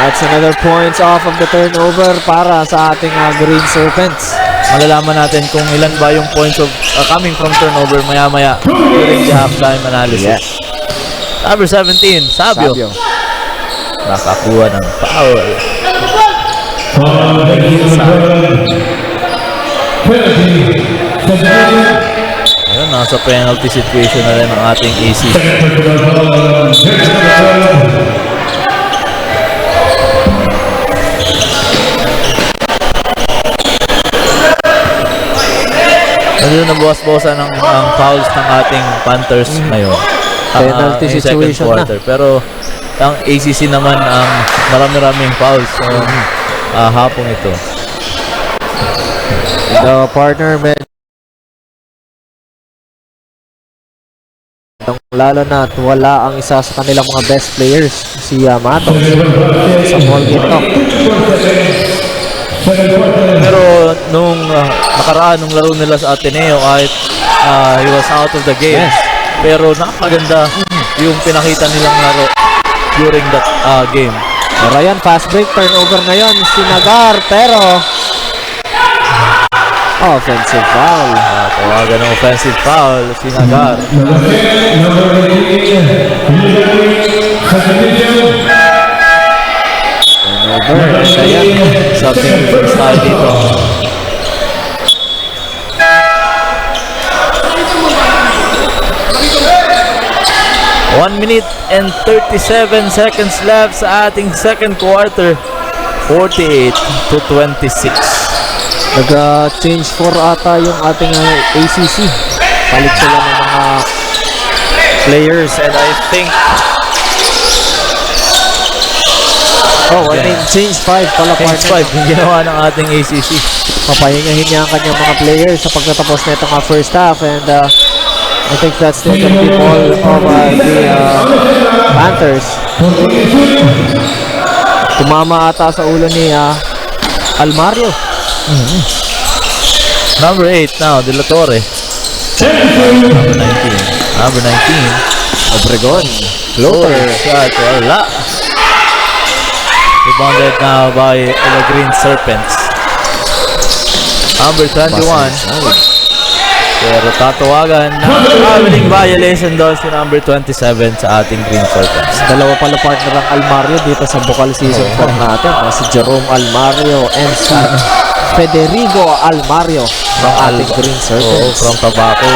That's another points off of the turnover para sa ating Green Serpents. Malalaman natin kung ilan ba yung points of coming from turnover maya-maya during the halftime analysis. Yes. Number 17, Sabio. Nakakuha ng foul. Ayun, nasa penalty situation na rin ang ating AC. Medyo nabuwas-buwasan ang fouls ng ating Panthers ngayon. Penalty Yung situation second quarter. Pero ang ACC naman ang marami-raming fouls sa hapong ito. The partner lalo na at wala ang isa sa kanilang mga best players, si Matos sa ball game to. Pero nung nakaraan nung laro nila sa Ateneo kahit he was out of the game. Yes. Pero napakaganda yung pinakita nilang laro during that game. Pero yan, fast break, turnover ngayon si Nagar, pero offensive foul. Tawagan ng offensive foul si Nagar. Turnover, kaya Something different style dito. 1 minute and 37 seconds left sa ating second quarter. 48 to 26. Nag-change 4 ata yung ating ACC. Palit sila ng mga players and I think change 5 pala. Change 5 yung ginawa ng ating ACC. Papahingahin niya ang kanyang mga players sa pagtatapos na itong first half and I think that's still gonna be ball of the Panthers. Tumama ata sa ulo ni Almario. Number 8 now, De La Torre. Number 19, Obregon. Floater. Shot, wala. Rebounded now by the Green Serpents. Number 21. Pero tatawagan ng traveling violation daw si number 27 sa ating Green Serpents. Dalawa pala partner ang Almario dito sa Bucal Season 4 natin. Si Jerome Almario and si Federico Almario ng ating Green Serpents. From Tabaco,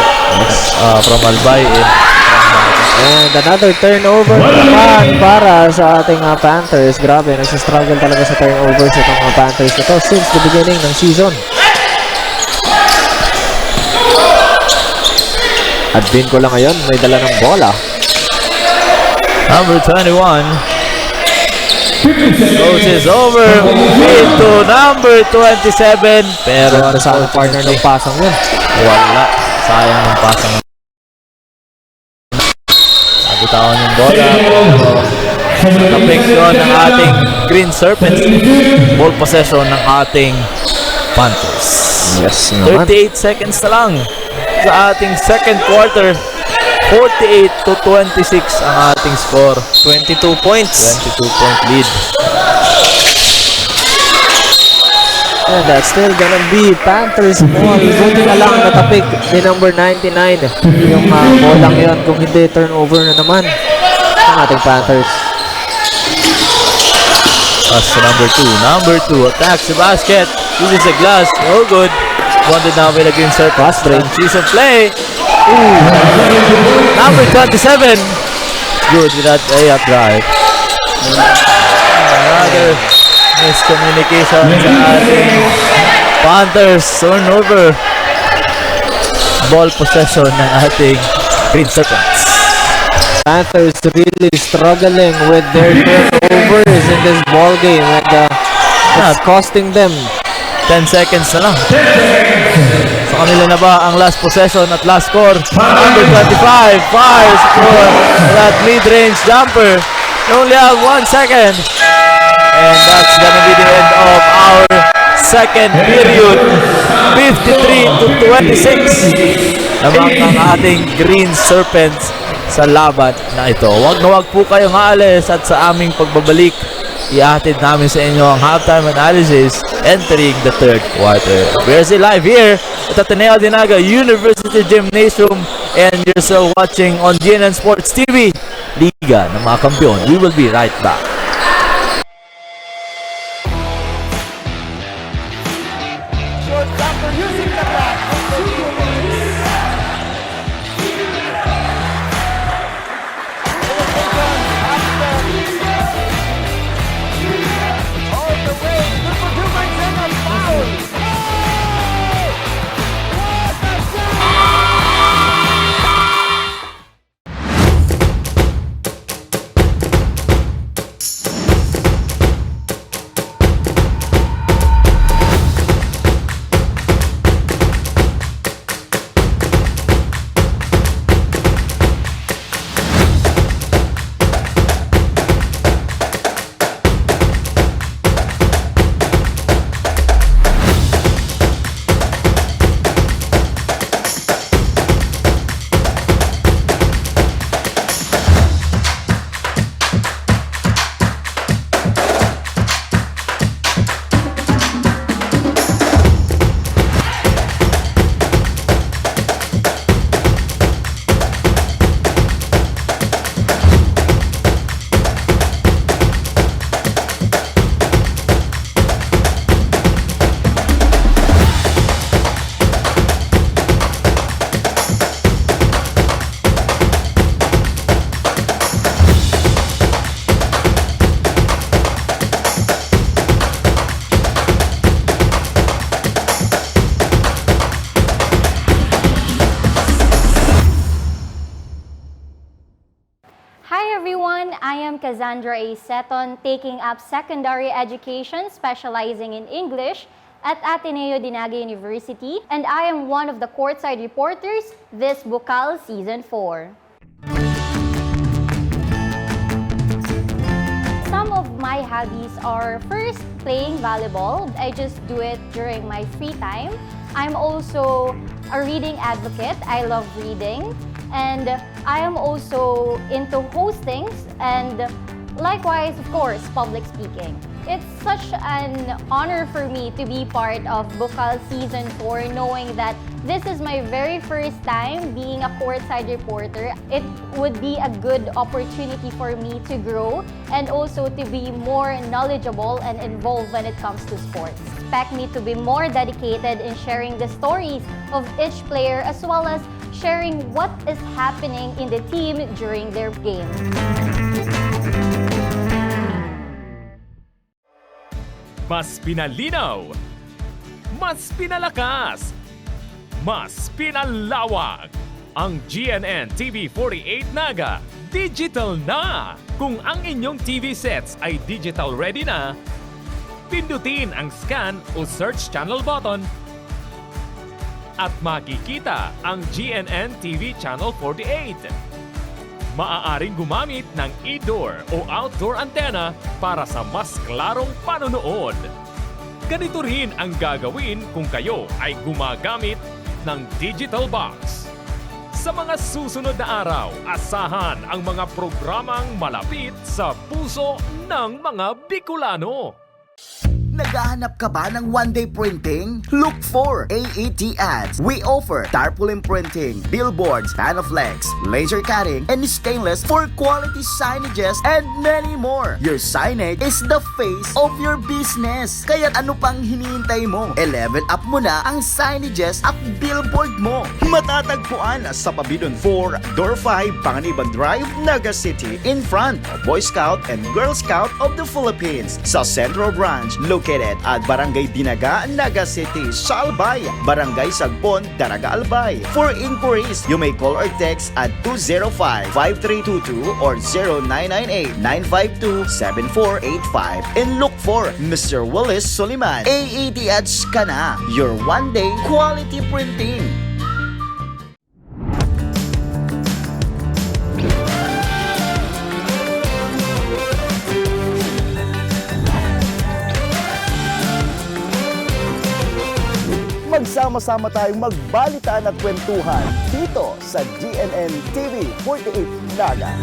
from Albay, and another turnover naman para sa ating Panthers. Grabe, nagsistruggle talaga sa turnovers itong mga Panthers ito since the beginning ng season. Advin ko lang ngayon, may dala ng bola. Number 21 goes over feed to number 27, pero Ano sa partner ng pasang yun? wala. Sayang ng pasang. Nabitawan yung bola, pero napik yun ng ating Green Serpents. Ball possession ng ating Panthers. Yes naman. 38 seconds na lang sa ating second quarter. 48 to 26 ang ating score. 22 points. 22-point lead. And that's still gonna be Panthers ball. Buti na lang natapik ni number 99 yung bolang yun. Kung hindi, turnover na naman ng ating Panthers. Pass to number 2 attacks the basket, uses the glass, no good. Wanted now by the Green Serpents. She's a play. Number 27, good with that layup drive. Another miscommunication sa ating Panthers. Turnover. Ball possession ng ating Green Serpents. Panthers really struggling with their turnovers in this ball game and it's costing them. 10 seconds na lang. Sa kanila na ba ang last possession at last score? Number 25 fires for that mid-range jumper. They only have 1 second. And that's gonna be the end of our second period. 53 to 26. Lamang ang ating Green Serpents sa laban na ito. Huwag na huwag po kayong aalis at sa aming pagbabalik, ihatid namin sa inyo ang halftime analysis entering the third quarter. We're still live here at GNTV-Naga University Gymnasium and you're still watching on GNN Sports TV, Liga ng mga Kampiyon. We will be right back. After using the back. All the way. Number 2 makes in a foul. Hi everyone, I am Cassandra A. Seton, taking up secondary education specializing in English at ATENEO-DINAGA University, and I am one of the courtside reporters this Bucal Season 4. Some of my hobbies are first playing volleyball. I just do it during my free time. I'm also a reading advocate. I love reading. And I am also into hostings and likewise, of course, public speaking. It's such an honor for me to be part of Bucal Season 4, knowing that this is my very first time being a courtside reporter. It would be a good opportunity for me to grow and also to be more knowledgeable and involved when it comes to sports. Expect me to be more dedicated in sharing the stories of each player as well as sharing what is happening in the team during their game. Mas pinalinaw, mas pinalakas, mas pinalawak. Ang GNTV-48 digital na! Kung ang inyong TV sets ay digital ready na, pindutin ang scan o search channel button at makikita ang GNN-TV Channel 48. Maaaring gumamit ng indoor o outdoor antenna para sa mas klarong panonood. Ganito rin ang gagawin kung kayo ay gumagamit ng digital box. Sa mga susunod na araw, asahan ang mga programang malapit sa puso ng mga Bicolano. Naghahanap ka ba ng one-day printing? Look for AET Ads. We offer tarpaulin printing, billboards, panflex, laser cutting, and stainless for quality signages and many more. Your signage is the face of your business. Kaya ano pang hinihintay mo? I-level up mo na ang signages at billboard mo. Matatagpuan sa Pabidon 4, Door 5, Panganiban Drive, Naga City, in front of Boy Scout and Girl Scout of the Philippines. Sa Central Branch, located at Barangay Dinaga, Naga City, Salbay, Barangay Sagpon, Daraga Albay. For inquiries, you may call or text at 205-5322 or 0998-952-7485 and look for Mr. Willis Soliman. AET Ads ka na, your one-day quality printing. Magsama-sama tayong magbalitaan at kwentuhan dito sa GNN-TV-48 Naga.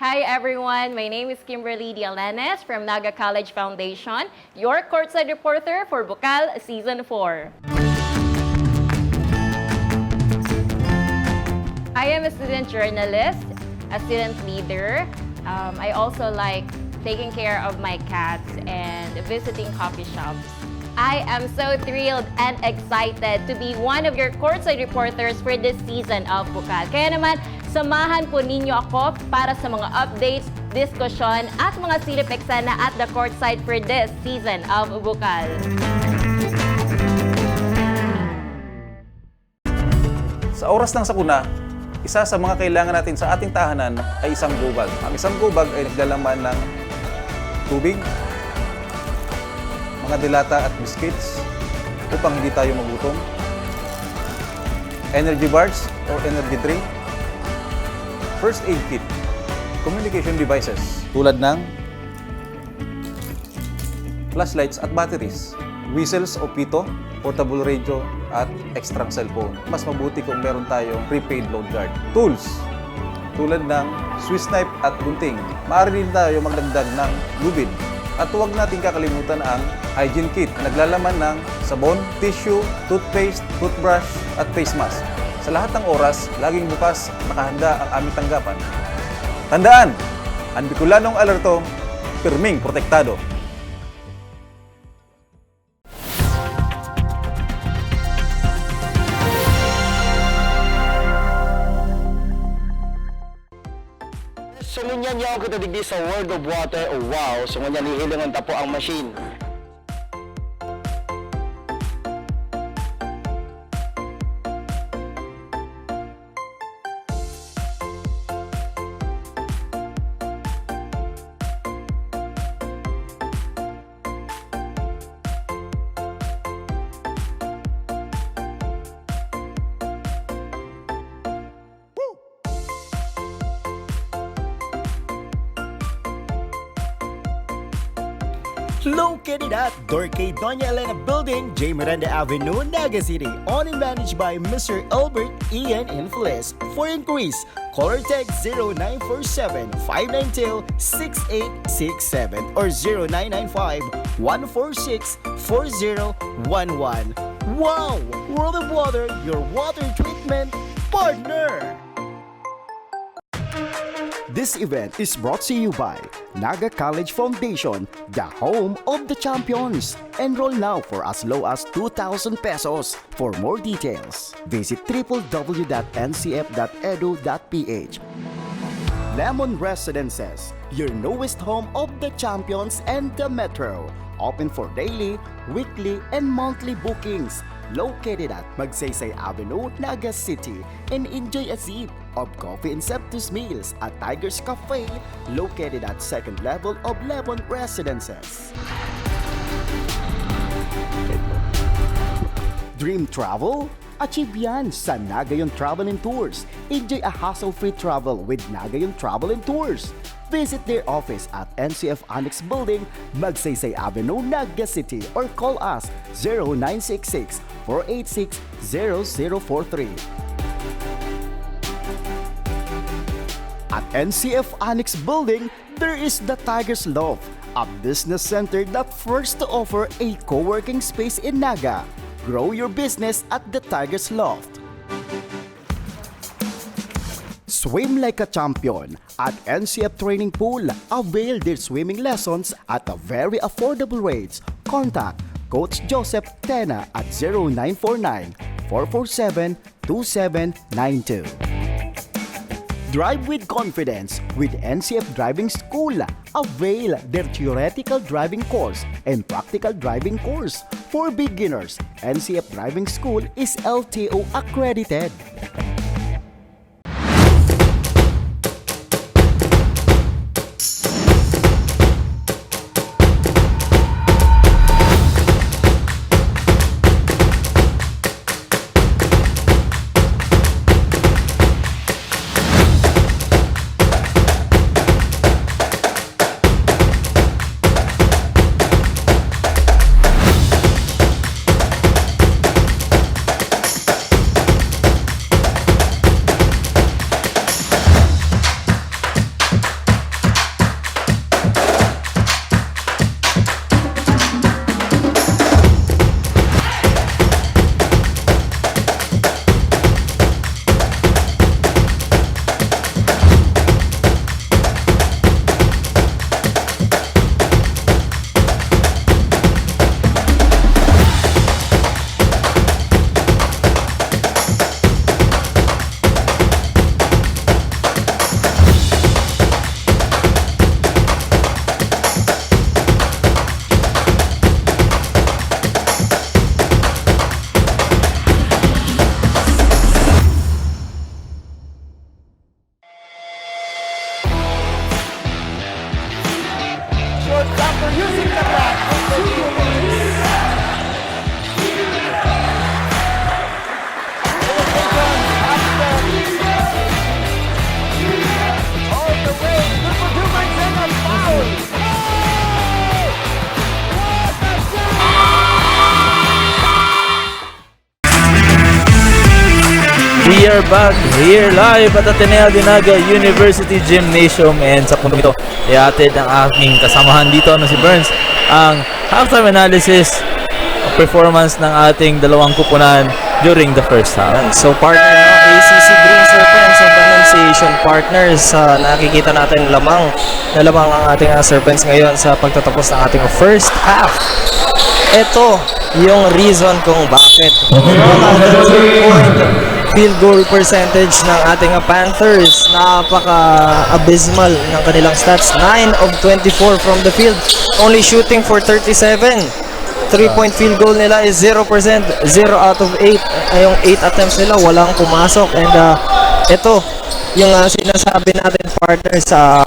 Hi everyone, my name is Kimberly Dialenes from Naga College Foundation, your courtside reporter for Bucal Season 4. I am a student journalist, a student leader. I also like taking care of my cats and visiting coffee shops. I am so thrilled and excited to be one of your courtside reporters for this season of Bucal. Kaya naman, samahan po ninyo ako para sa mga updates, diskusyon at mga silip eksena at the courtside for this season of Bucal. Sa oras ng sakuna, isa sa mga kailangan natin sa ating tahanan ay isang gubag. Ang isang gubag ay naglalaman ng tubig, mga dilata at biscuits upang hindi tayo magutom, energy bars or energy drink, first aid kit, communication devices tulad ng flashlights at batteries, whistles o pito, portable radio at extra cellphone. Mas mabuti kung meron tayong prepaid load guard. Tools tulad ng Swiss knife at gunting. Maaari din tayo magdagdag ng lubid. At huwag natin kakalimutan ang hygiene kit na naglalaman ng sabon, tissue, toothpaste, toothbrush at face mask. Sa lahat ng oras, laging bukas, nakahanda ang aming tanggapan. Tandaan, ang Bicolanong alerto, pirming protektado. Sungunyan niya ako kitadigdi sa World of Water. Oh wow, sungunyan hihilingan tapo ang machine. Located at Dorque Doña Elena Building, J. Miranda Avenue, Naga City. Owned and managed by Mr. Albert Ian Infeliz. For inquiries, call or text 0947-592-6867 or 0995-146-4011. Wow! World of Water, your water treatment partner! This event is brought to you by Naga College Foundation, the home of the champions. Enroll now for as low as 2,000 pesos. For more details, visit www.ncf.edu.ph. Lemon Residences, your newest home of the champions and the metro. Open for daily, weekly, and monthly bookings. Located at Magsaysay Avenue, Naga City. And enjoy a sip of coffee and Septus meals at Tiger's Cafe, located at second level of Lemon Residences. Dream travel? Achieve yan sa Nagayon Travel and Tours. Enjoy a hassle-free travel with Nagayon Travel and Tours. Visit their office at NCF Annex Building, Magsaysay Avenue, Naga City, or call us 0966-486-0043. At NCF Annex Building, there is the Tiger's Loft, a business center that first to offer a co-working space in Naga. Grow your business at the Tiger's Loft. Swim like a champion at NCF Training Pool. Avail their swimming lessons at a very affordable rates. Contact Coach Joseph Tena at 0949-447-2792. Drive with confidence with NCF Driving School. Avail their theoretical driving course and practical driving course. For beginners, NCF Driving School is LTO accredited. We are back here live at Ateneo de Naga University Gymnasium, and sa punto ito, iatid ang aking kasamahan dito na si Burns ang halftime analysis performance ng ating dalawang kupunan during the first half. So partner ng ACC Green Serpents and Annunciation partners, nakikita natin lamang ang ating Serpents ngayon sa pagtatapos ng ating first half. Ito yung reason kung bakit. Field goal percentage ng ating Panthers, napaka-abysmal ng kanilang stats. 9 of 24 from the field, only shooting for 37. 3-point field goal nila is 0%, 0 out of 8. Yung 8 attempts nila, walang pumasok. And ito, yung sinasabi natin partner sa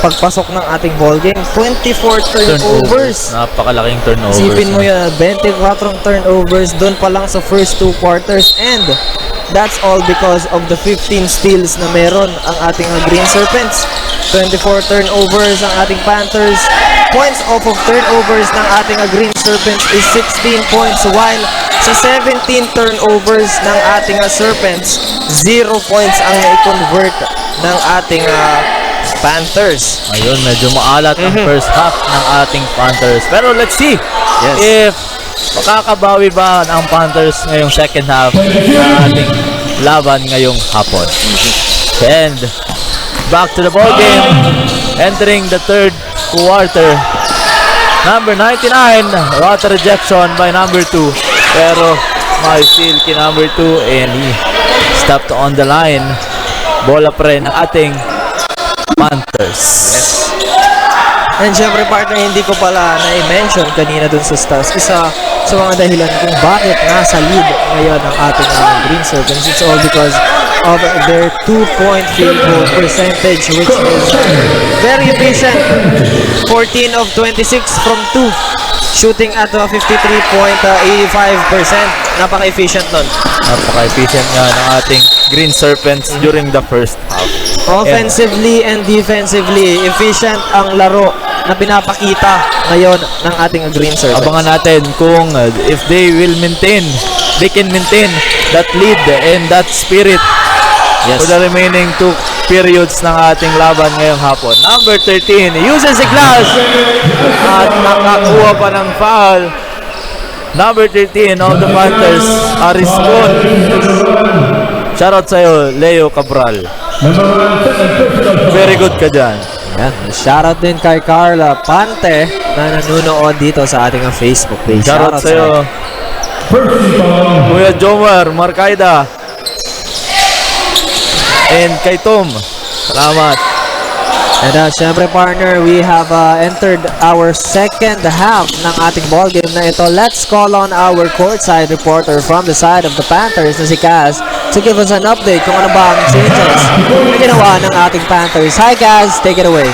pagpasok ng ating ball game. 24 turnovers. Napakalaking turnovers. Isipin mo yun, 24 turnovers doon pa lang sa first 2 quarters. And that's all because of the 15 steals na meron ang ating Green Serpents. 24 turnovers ang ating Panthers. points off of turnovers ng ating Green Serpents is 16 points, while sa 17 turnovers ng ating Serpents, 0 points ang na-convert ng ating Panthers. Ayun, medyo maalat ang first half ng ating Panthers. Pero let's see if makakabawi ba ang Panthers ngayong second half ng ating laban ngayong hapon. And back to the ball game, entering the third quarter. Number 99, what a rejection by number 2. Pero may steal kay number 2 and he stopped on the line. Bola pa rin ng ating Panthers. And syempre partner, hindi ko pala na-mention kanina dun sa Stars. Isa sa mga dahilan kung bakit nasa lead ngayon ang ating Green Serpents. It's all because of their 2-point field goal percentage, which is very efficient. 14 of 26 from 2. Shooting at 53.85%. Napaka-efficient nun. Napaka-efficient nga ng ating Green Serpents during the first half. Offensively and defensively, efficient ang laro na pinapakita ngayon ng ating Green Serpents. Abangan natin kung if they can maintain that lead and that spirit for the remaining 2 periods ng ating laban ngayong hapon. Number 13 uses a glass at nakakuha pa ng foul. Number 13 of the Panthers, Ariscon. Shoutout sa'yo, Leo Cabral. Very good ka dyan. Yan. Shoutout din kay Carla Pante na nanonood dito sa ating Facebook page. Shoutout sa'yo, Kuya Jomar Marcaida. And kay Tom, salamat. And syempre partner, we have entered our second half ng ating ball game na ito. Let's call on our courtside reporter from the side of the Panthers na si Kaz to give us an update kung ano ba ang changes na ginawa ng ating Panthers. Hi Kaz, take it away.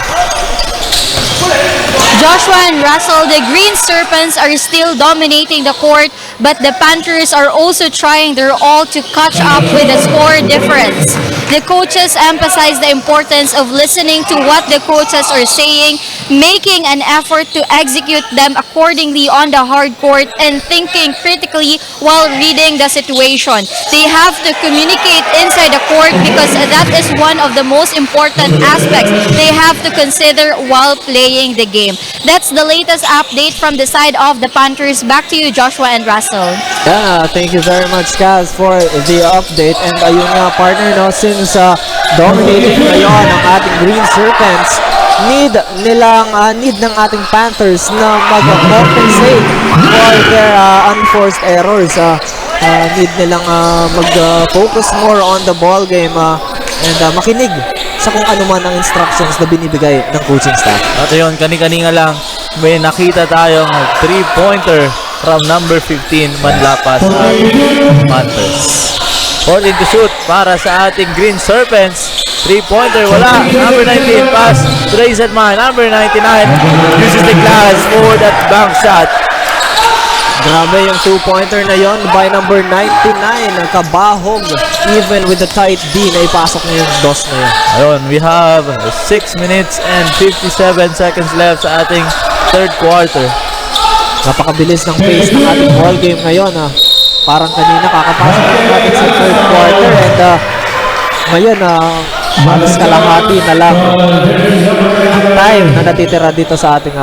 Joshua and Russell, the Green Serpents are still dominating the court, but the Panthers are also trying their all to catch up with the score difference. The coaches emphasize the importance of listening to what the coaches are saying, making an effort to execute them accordingly on the hard court, and thinking critically while reading the situation. They have to communicate inside the court because that is one of the most important aspects they have to consider while playing the game. That's the latest update from the side of the Panthers. Back to you, Joshua and Russell. Yeah, thank you very much Kaz for the update. And ayun nga partner, no, since dominating ngayon ang ating Green Serpents, need ng ating Panthers na mag-compensate for their unforced errors. Need nilang mag-focus more on the ball game and makinig sa kung ano man ang instructions na binibigay ng coaching staff. At yun, kani-kanina lang may nakita tayong 3-pointer from number 15 Manlapas at Panthers. 14 to shoot para sa ating Green Serpents. 3-pointer, wala. Number 19 pass to the inside man. Number 99 uses the glass for that bank shot. Grabe yung 2-pointer na yon by number 99, Kabahog. Even with the tight D, na ipasok niya yung DOS na yun. Ayun, we have 6 minutes and 57 seconds left sa ating third quarter. Napakabilis ng pace ng ating ball game ngayon. Parang kanina kakapasok natin sa third quarter and ngayon halos kalahati na lang ang time na natitira dito sa ating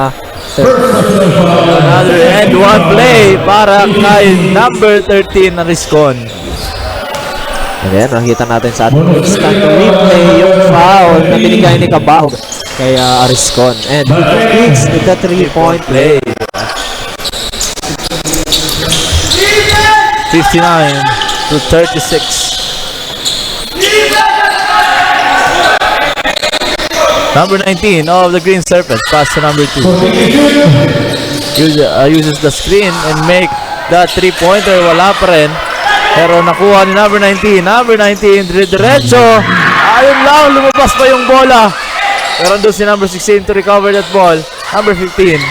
third quarter. Another and one play para kay number 13 na Riscon. And then nakita natin sa ating instant replay yung foul na binigay ni Kabahog kay Ariscon, and he completes the 3-point play. 59 to 36. Number 19 of the Green Serpents pass to number 2. Uses the screen and make that 3-pointer. Wala pa rin. Pero nakuha ni number 19. Number 19, diretso. Ayun lang, lumabas pa yung bola. Pero doon si number 16 to recover that ball. Number 15.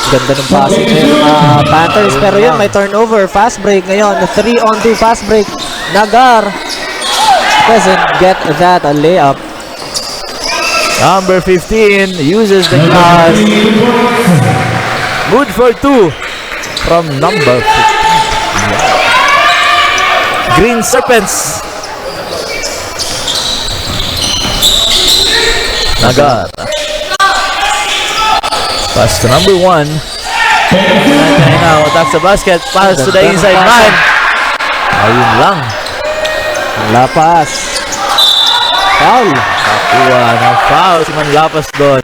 Ganda ng passing ngayon ng Panthers. Pero yun, may turnover. Fast break ngayon. 3-on-2 fast break. Nagar doesn't get that layup. Number 15 uses the glass. Good for 2 from number 15. Green Serpents. Naga. Pass to number 1. Now attacks the basket. Pass to the inside man. Ayun lang. Lapas. Foul. Nakuha ng foul si Manlapas doon.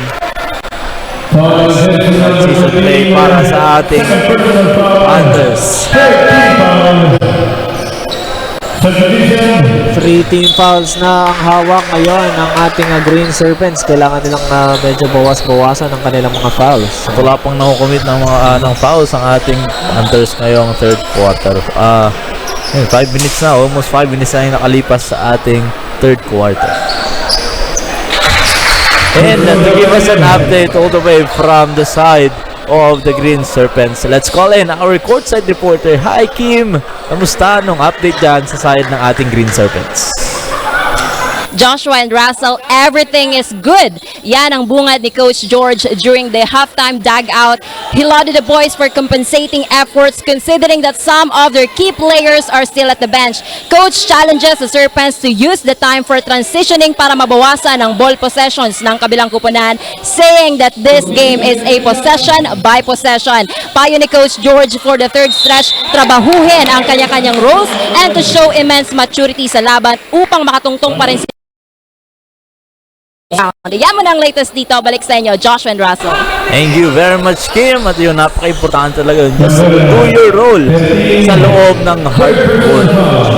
Season play para sa ating Panthers. 3 team fouls na ang hawak ngayon ng ating Green Serpents. Kailangan nilang medyo bawas-bawasan ng kanilang mga fouls. Wala pang nakukomit ng mga ng fouls ang ating Panthers ngayong third quarter. 5 minutes na, almost 5 minutes na yung nakalipas sa ating third quarter. And to give us an update all the way from the side of the Green Serpents, let's call in our courtside reporter. Hi Kim! Kamusta? Anong update dyan sa side ng ating Green Serpents? Joshua and Russell, everything is good. Yan ang bungad ni Coach George during the halftime dugout. He lauded the boys for compensating efforts considering that some of their key players are still at the bench. Coach challenges the Serpents to use the time for transitioning para mabawasan ang ball possessions ng kabilang kupunan, saying that this game is a possession by possession. Payo ni Coach George for the third stretch, trabahuhin ang kanya-kanyang roles and to show immense maturity sa laban upang makatungtong pa rin sila. Yan mo na ang latest dito. Balik sa inyo, Joshua and Russell. Thank you very much, Kim. At yun, napaka-importante talaga yun. Just do your role sa loob ng hardcourt.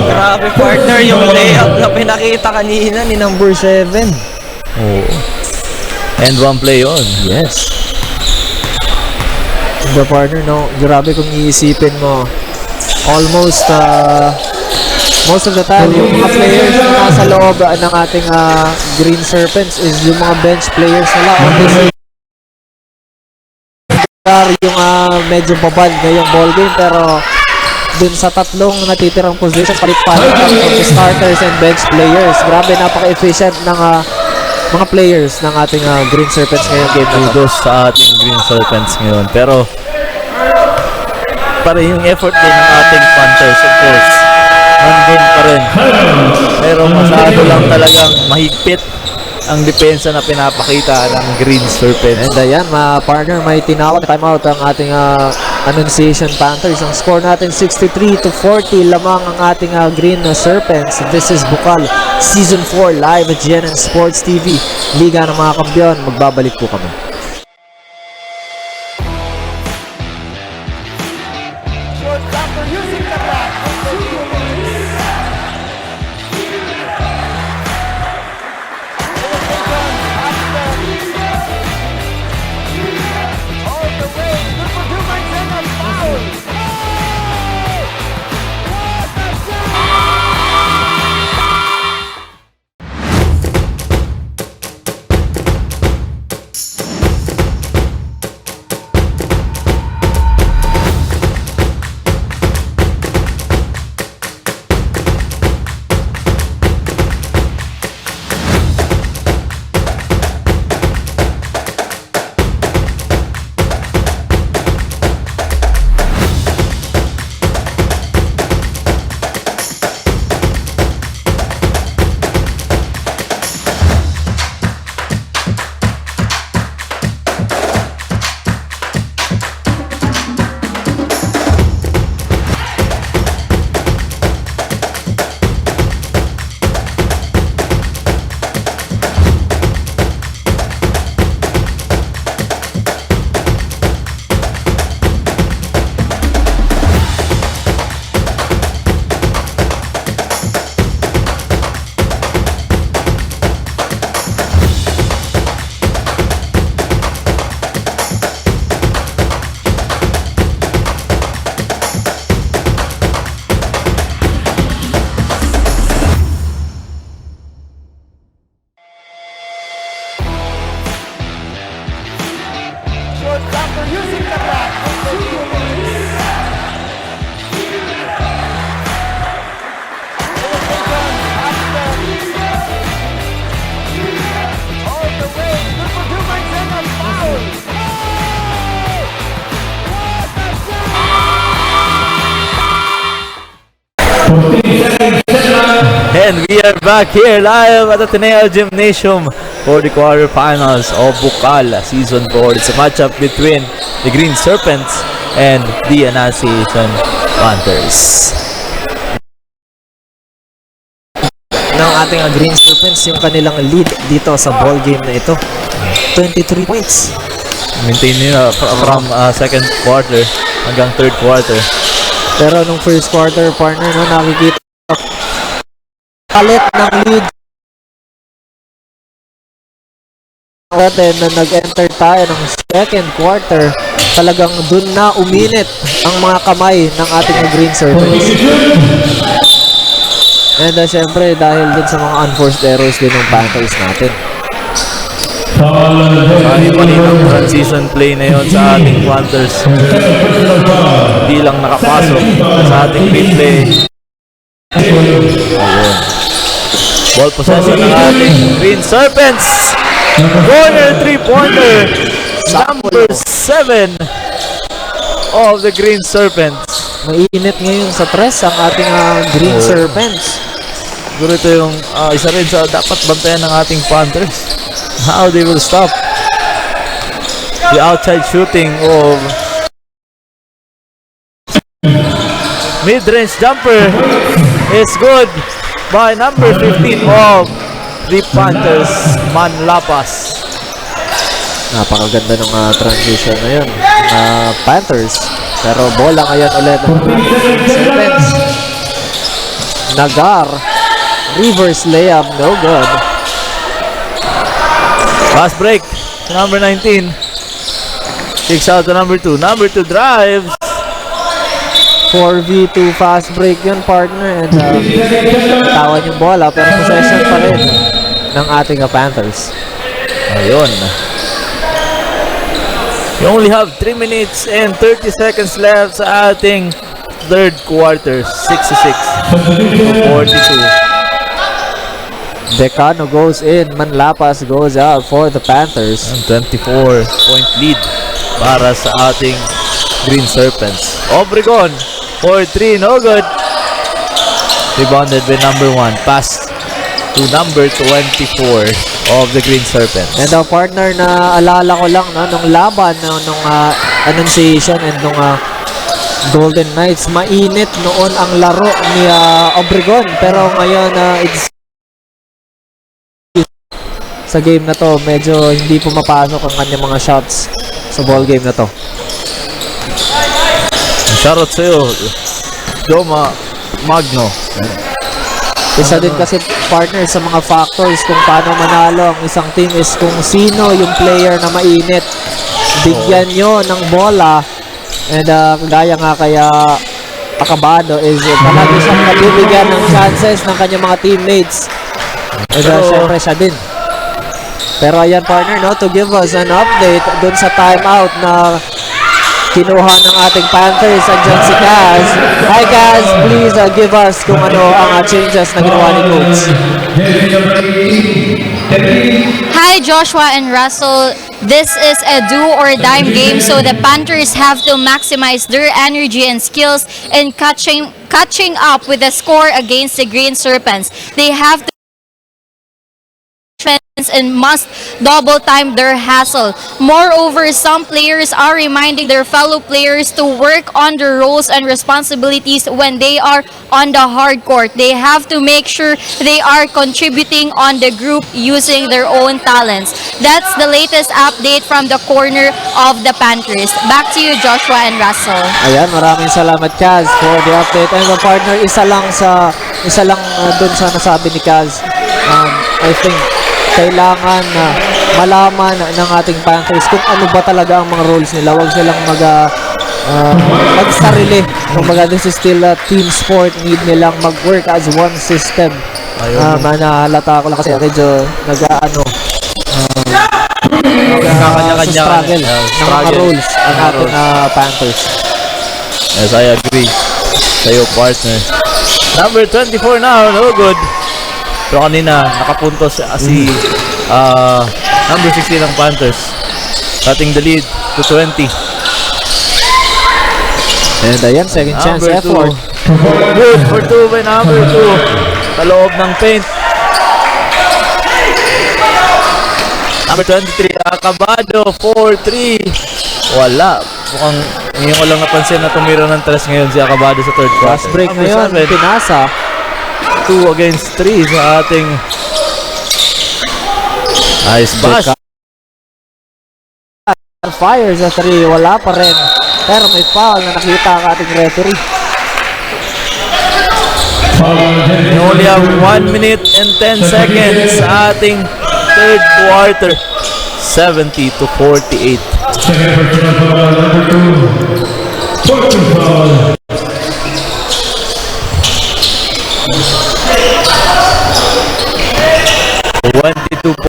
Grabe partner yung layup na pinakita kanina ni number 7. Oh. And one play on. Yes. The partner, no? Grabe kung iisipin mo. Almost most of the time, yung mga players na nasa loob ng ating Green Serpents is yung mga bench players nila. Yung medyo babal na yung ball game, pero dun sa tatlong natitirang position, palit-palit from the starters and bench players. Grabe, napaka-efficient ng mga players ng ating Green Serpents ngayong game na ito. Kudos sa ating Green Serpents ngayon. Pero, para yung effort din ng ating Panthers, of course, nandun pa rin. Pero masyado lang talagang mahigpit ang depensa na pinapakita ng Green Serpent. And ayan, partner, may tinawag timeout ang ating Annunciation Panthers. Ang score natin 63-40 lamang ang ating Green Serpents. This is Bucal Season 4 live at GNN Sports TV. Liga ng mga Kampiyon. Magbabalik po kami. All the way. And we are back here live at the Ateneo Gymnasium for the quarterfinals of Bucal Season 4. It's a matchup between the Green Serpents and the Annunciation Panthers. Ng ating Green Serpents yung kanilang lead dito sa ball game na ito. 23 points. Maintain nila from second quarter hanggang third quarter. Pero nung first quarter, partner, no, nakikita palit ng lead natin na nag-enter tayo ng second quarter. Talagang dun na uminit ang mga kamay ng ating Green Serpents. And syempre dahil din sa mga unforced errors din ng Panthers natin. Maninang transition play na yun sa ating Panthers. Hindi lang nakapasok sa ating replay. Ayun. Ball possession ng ating Green Serpents. Corner 3-pointer. Number 7 of the Green Serpents. Mainit ngayon sa press ang ating Green Serpents. Siguro ito yung isa rin sa dapat bantayan ng ating Panthers. How they will stop the outside shooting of mid-range jumper is good by number 15 of the Panthers, Manlapas. Napakaganda ng transition na yun Panthers. Pero bola ngayon ulit ng Serpents. Nagar, reverse layup, no good. Fast break to number 19. Kicks out to number 2. Number 2 drives. 4v2 fast break yun, partner. And tawan yung bola pero possession pa rin ng ating Panthers. Ayun. You only have 3 minutes and 30 seconds left sa ating third quarter. 66 to 42. Decano goes in, Manlapas goes out for the Panthers. 24-point lead para sa ating Green Serpents. Obregon for 3, no good. Rebounded by number 1. Pass to number 24 of the Green Serpents. And the partner na alala ko lang no, nung laban no, nung Annunciation and nung Golden Knights, mainit noon ang laro ni Obregon, pero ngayon it's sa game na to medyo hindi pumapasok ang kanyang mga shots sa ball game na to. Shoutout sa'yo, Joma Magno. Isa din kasi partner sa mga factors kung paano manalo ang isang team is kung sino yung player na mainit. Bigyan nyo ng bola. And gaya nga kaya Acabado is palagi siyang nabibigyan ng chances ng kanyang mga teammates. And syempre siya din. Pero ayan partner, no, to give us an update dun sa timeout na kinuha ng ating Panthers. Andyan si Kaz. Hi Kaz, please give us kung ano ang changes na ginawa ni Coach. Hi Joshua and Russell. This is a do or die game, so the Panthers have to maximize their energy and skills in catching up with the score against the Green Serpents. They have to and must double time their hustle. Moreover, some players are reminding their fellow players to work on their roles and responsibilities when they are on the hard court. They have to make sure they are contributing on the group using their own talents. That's the latest update from the corner of the Panthers. Back to you, Joshua and Russell. Ayan, maraming salamat Kaz for the update. And the partner, isa lang dun sa nasabi ni Kaz. I think kailangan na malaman ng ating Panthers kung ano ba talaga ang mga roles nila. Huwag silang magsarili. Kumbaga, this is still a team sport. Need nilang mag-work as one system. Nahalata ko lang kasi medyo struggle ng mga roles ang ating Panthers. Yes, I agree sa'yo, partner. Number 24 now, no good. Pero kanina, nakapuntos si number 16 ng Panthers. Cutting the lead to 20. And ayan, second chance effort Good for 2 by number 2. Sa loob ng paint. Number 23, Acabado, 4-3. Wala. Mukhang ngayon ko lang napansin na tumira ng 3 ngayon si Acabado sa third quarter. Fast break ngayon, pinasa. 2 against 3 sa ating nice bash. Fire sa 3, wala pa rin. Pero may foul na nakita ang ating referee. We only have 1 minute and 10 seconds sa ating third quarter. 70-48.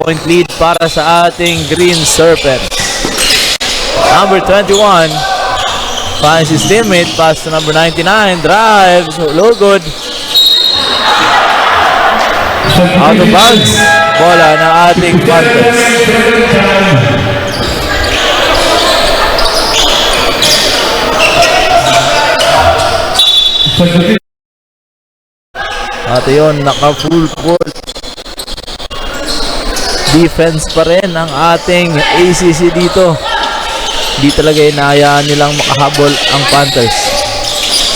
Point lead para sa ating Green Serpents. Number 21 finds his teammate, pass to number 99, drives, low good. Out of bounds, bola ng ating Panthers. At yun, naka full court defense pa rin ang ating ACC dito. Hindi talaga inayaan nilang makahabol ang Panthers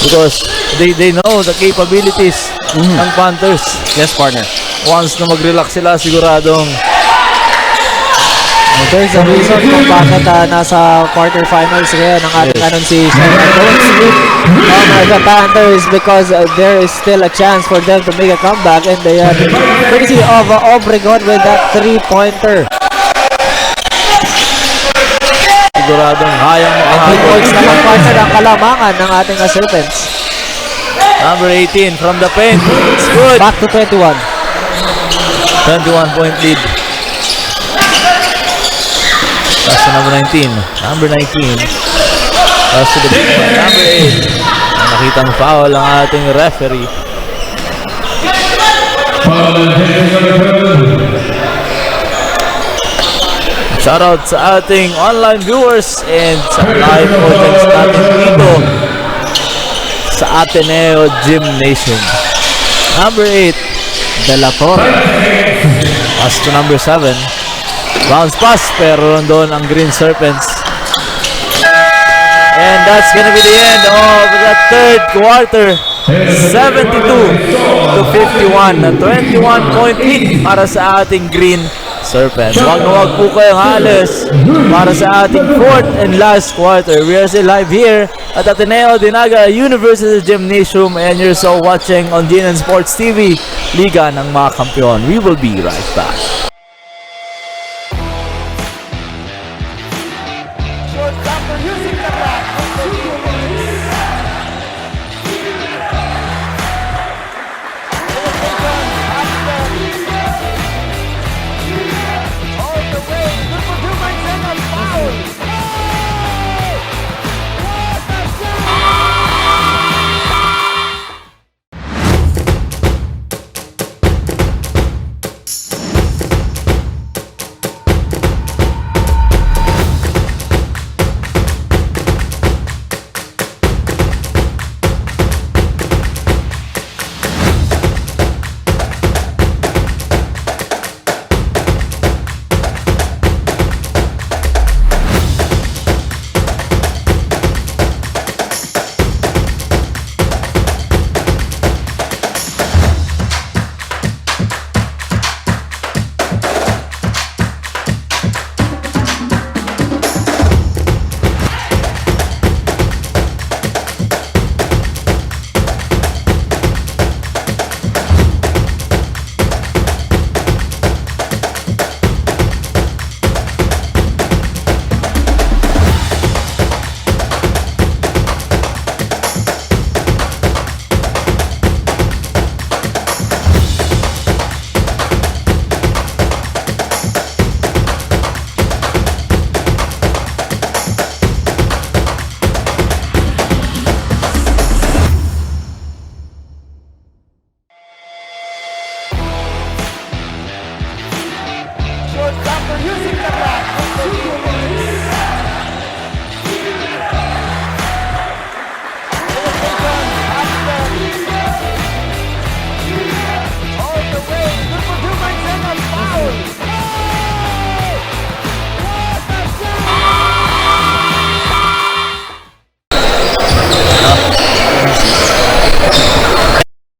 because they know the capabilities ng Panthers. Yes, partner. Once na mag-relax sila, siguradong There's a reason kung bakit nasa quarterfinals ngayon ang ating annunciation. The Panthers, because there is still a chance for them to make a comeback, and they are courtesy of Obregon with that 3-pointer. siguradong hayang Big points makahabol. naman partner ang kalamangan ng ating Serpents. Number 18 from the paint. It's good. Back to 21. 21-point lead. Pass to number 19. Number 19. Pass to the big one. Number 8. Nakitang foul ang ating referee. Shoutout sa ating online viewers and sa live audience natin dito sa Ateneo Gymnasium. Number 8, De La Torre. Pass to number 7. Bounce pass, pero doon ang Green Serpents. And that's gonna be the end of the third quarter. 72-51 na 21-point lead para sa ating Green Serpents. Huwag na huwag po kayong halos para sa ating fourth and last quarter. We are still live here at Ateneo-Naga University Gymnasium, and you're so watching on GNN Sports TV, Liga ng mga Kampiyon. We will be right back.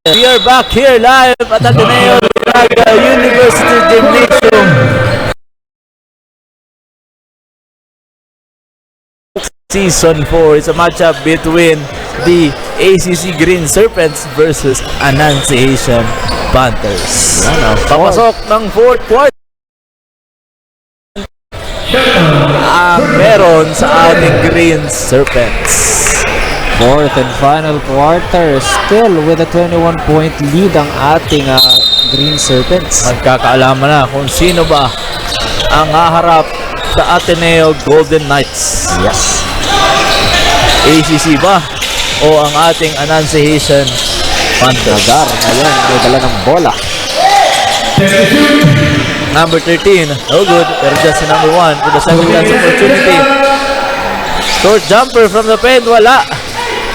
We are back here live at GNTV-Naga University Gymnasium. Season 4 is a matchup between the ACC Green Serpents versus Annunciation Panthers. Papasok ng fourth quarter meron sa ating Green Serpents. Fourth and final quarter, still with a 21-point lead ang ating Green Serpents. Magkakaalaman na kung sino ba ang haharap sa Ateneo Golden Knights. Yes. ACC ba o ang ating Annunciation Panthers? Nagar, ngayon, may dala ng bola. Number 13, no good, pero just si number 1 for the second chance opportunity. Short jumper from the paint, wala.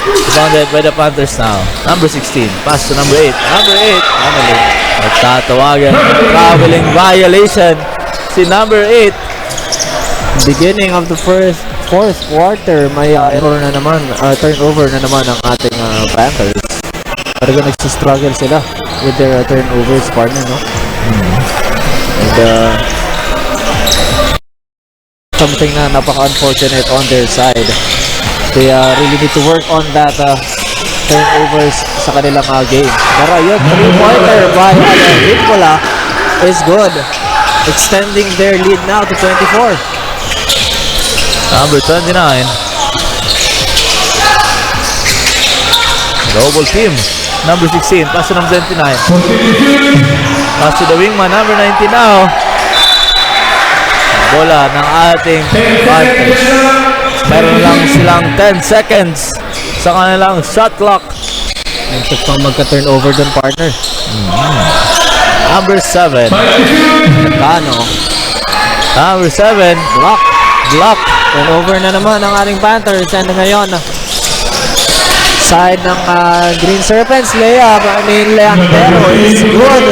Rebounded by the Panthers now. Number 16, pass to number 8. Number 8, Annalyn. Nagtatawagan, traveling violation. Si number 8. Beginning of the fourth quarter, may error na naman, turnover na naman ang ating Panthers. Talaga nagsistruggle sila with their turnovers, partner, no? And something na napaka-unfortunate on their side. They really need to work on that turnovers sa kanilang game. Pero yun, 3-pointer by Bucal is good. Extending their lead now to 24. Number 29. Double team. Number 16. Pass to number 29. Pass to the wingman. Number 90 now. Bola ng ating Panthers. Meron lang silang 10 seconds sa kanilang shot clock. Ito pang magka-turnover dun, partner. Number 7. Kano. Number 7. Block. Turnover na naman ang ating Panthers. And ngayon, side ng Green Serpents, layup. Leantero is good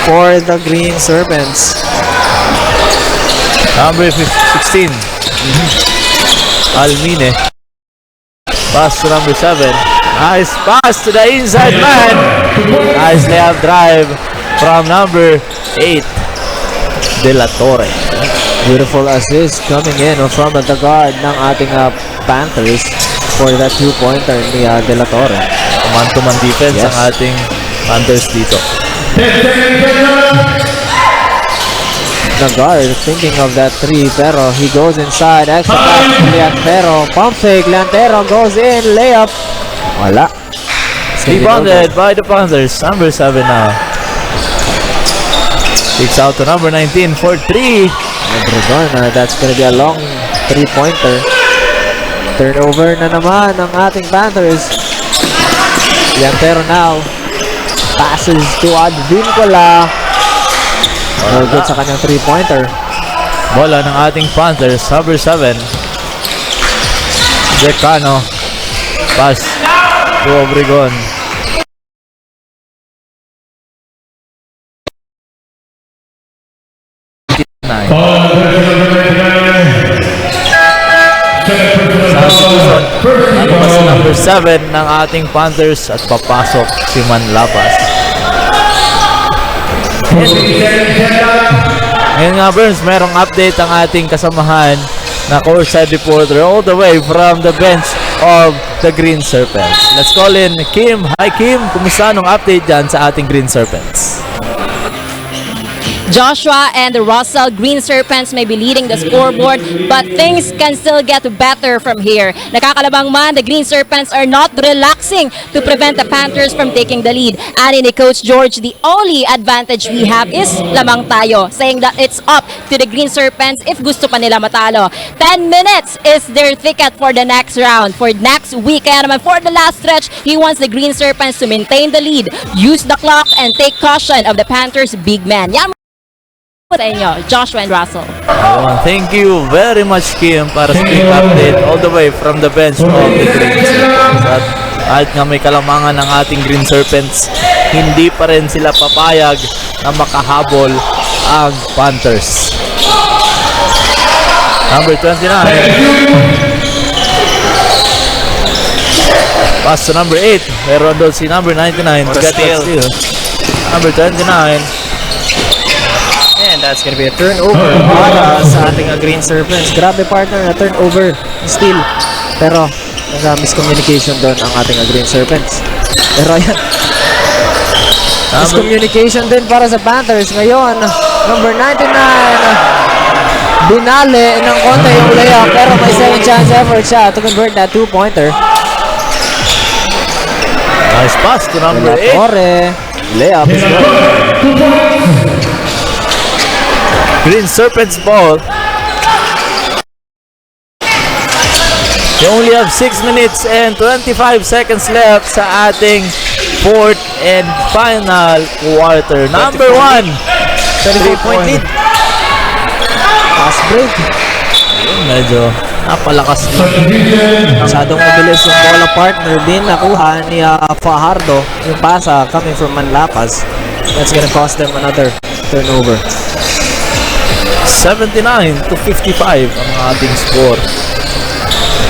for the Green Serpents. Number 16. Almine. Pass to number 7. Nice pass to the inside man. Nice layup drive from number 8. De La Torre. Beautiful assist coming in from the guard ng ating Panthers for that 2-pointer ni De La Torre. Man-to-man defense ang ating Panthers dito. The guard thinking of that 3, pero he goes inside. Extra pass to Leantero. Pump fake. Leantero goes in. Layup. Wala. Rebounded by the Panthers. Number 7 now. Kicks out to number 19 for 3. That's gonna be a long 3-pointer. Turnover na naman ng ating Panthers. Leantero now. Passes to Bucal. Good sa kanyang 3-pointer. Bola ng ating Panthers. Number 7. Decano. Pass to Obregon. Sa number 7 ng ating Panthers at papasok si Manlapas. Ngayon nga Burns, merong update ang ating kasamahan na courtside reporter all the way from the bench of the Green Serpents. Let's call in Kim. Hi Kim, kumusta nung update dyan sa ating Green Serpents? Joshua and Russell, Green Serpents may be leading the scoreboard, but things can still get better from here. Nakakalabang man, the Green Serpents are not relaxing to prevent the Panthers from taking the lead. Ani ni Coach George, the only advantage we have is lamang tayo, saying that it's up to the Green Serpents if gusto pa nila matalo. 10 minutes is their ticket for the next round, for next week. Kaya naman, for the last stretch, he wants the Green Serpents to maintain the lead, use the clock, and take caution of the Panthers' big men. Yan sa inyo, Joshua and Russell. Thank you very much Kim para sa quick update all the way from the bench of the Green Serpents. At kahit nga may kalamangan ng ating Green Serpents, hindi pa rin sila papayag na makahabol ang Panthers. Number 29. Pass to number 8. Meron doon si number 99 to get that steal. Number 29. And that's gonna be a turnover para sa ating Green Serpents. Grabe partner, na turnover steal. Pero miscommunication doon ang ating Green Serpents. Pero ayan, miscommunication din para sa Panthers. Ngayon, number 99, binali ng konti yung layup. Pero may second chance effort siya to convert that two-pointer. Nice pass to number 8. Torre, layup is good. Green Serpents ball. They only have 6 minutes and 25 seconds left sa ating fourth and final quarter. Number 1. 23-point lead. Fast break. Medyo napalakas na. Masyadong mabilis yung bola partner din nakuha ni Fajardo. Yung pasa coming from Manlapas. That's gonna cost them another turnover. 79 to 55 ang ating score.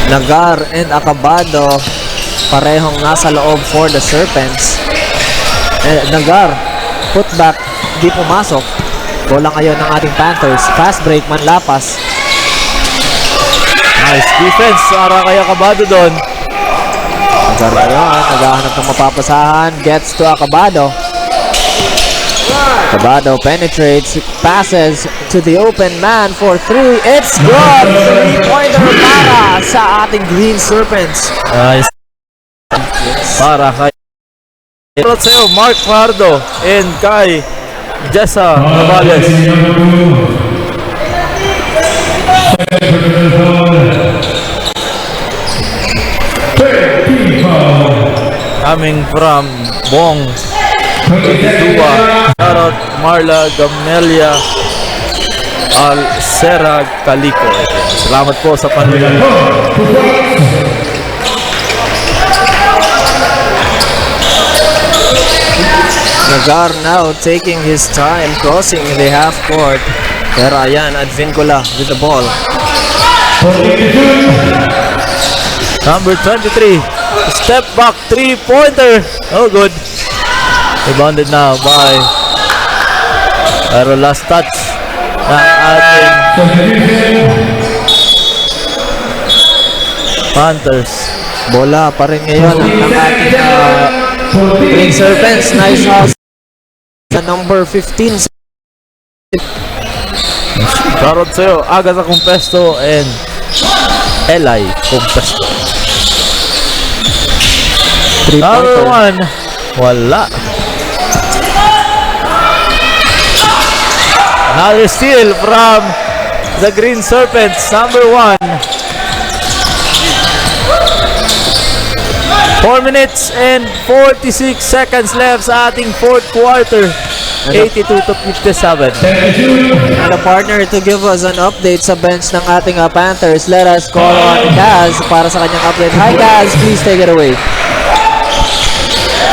Nagar and Acabado parehong nasa loob for the Serpents. Nagar, put back, di pumasok. Bola ngayon ng ating Panthers. Fast break, Manlapas. Nice defense para kay Acabado doon. Nagar ngayon, naghahanap ng mapapasahan. Gets to Acabado. Acabado penetrates, passes to the open man for 3. It's good! 3-pointer para sa ating Green Serpents. Nice. Para kay Mark Fardo and kay Jessa Navales. Coming from Bong Dua, Charot, Marla, Gamelia, Alcera, Calico. Salamat po sa panonood. Nagar now taking his time crossing the half court. Pero ayan, Advincula with the ball. Number 23, step back 3-pointer. Oh, good. Rebounded now by pero last touch ng ating Panthers. Bola pa rin ngayon ng ating Green Serpents. Nice house. Number 15. Karot sa'yo, Agatha Compesto and Eli Compesto. Number 1, wala. Another steal from the Green Serpents. Number 1. 4 minutes and 46 seconds left sa ating fourth quarter. 82 to 57. And a partner to give us an update sa bench ng ating Panthers. Let us call on Kaz para sa kanyang update. Hi Kaz, please take it away.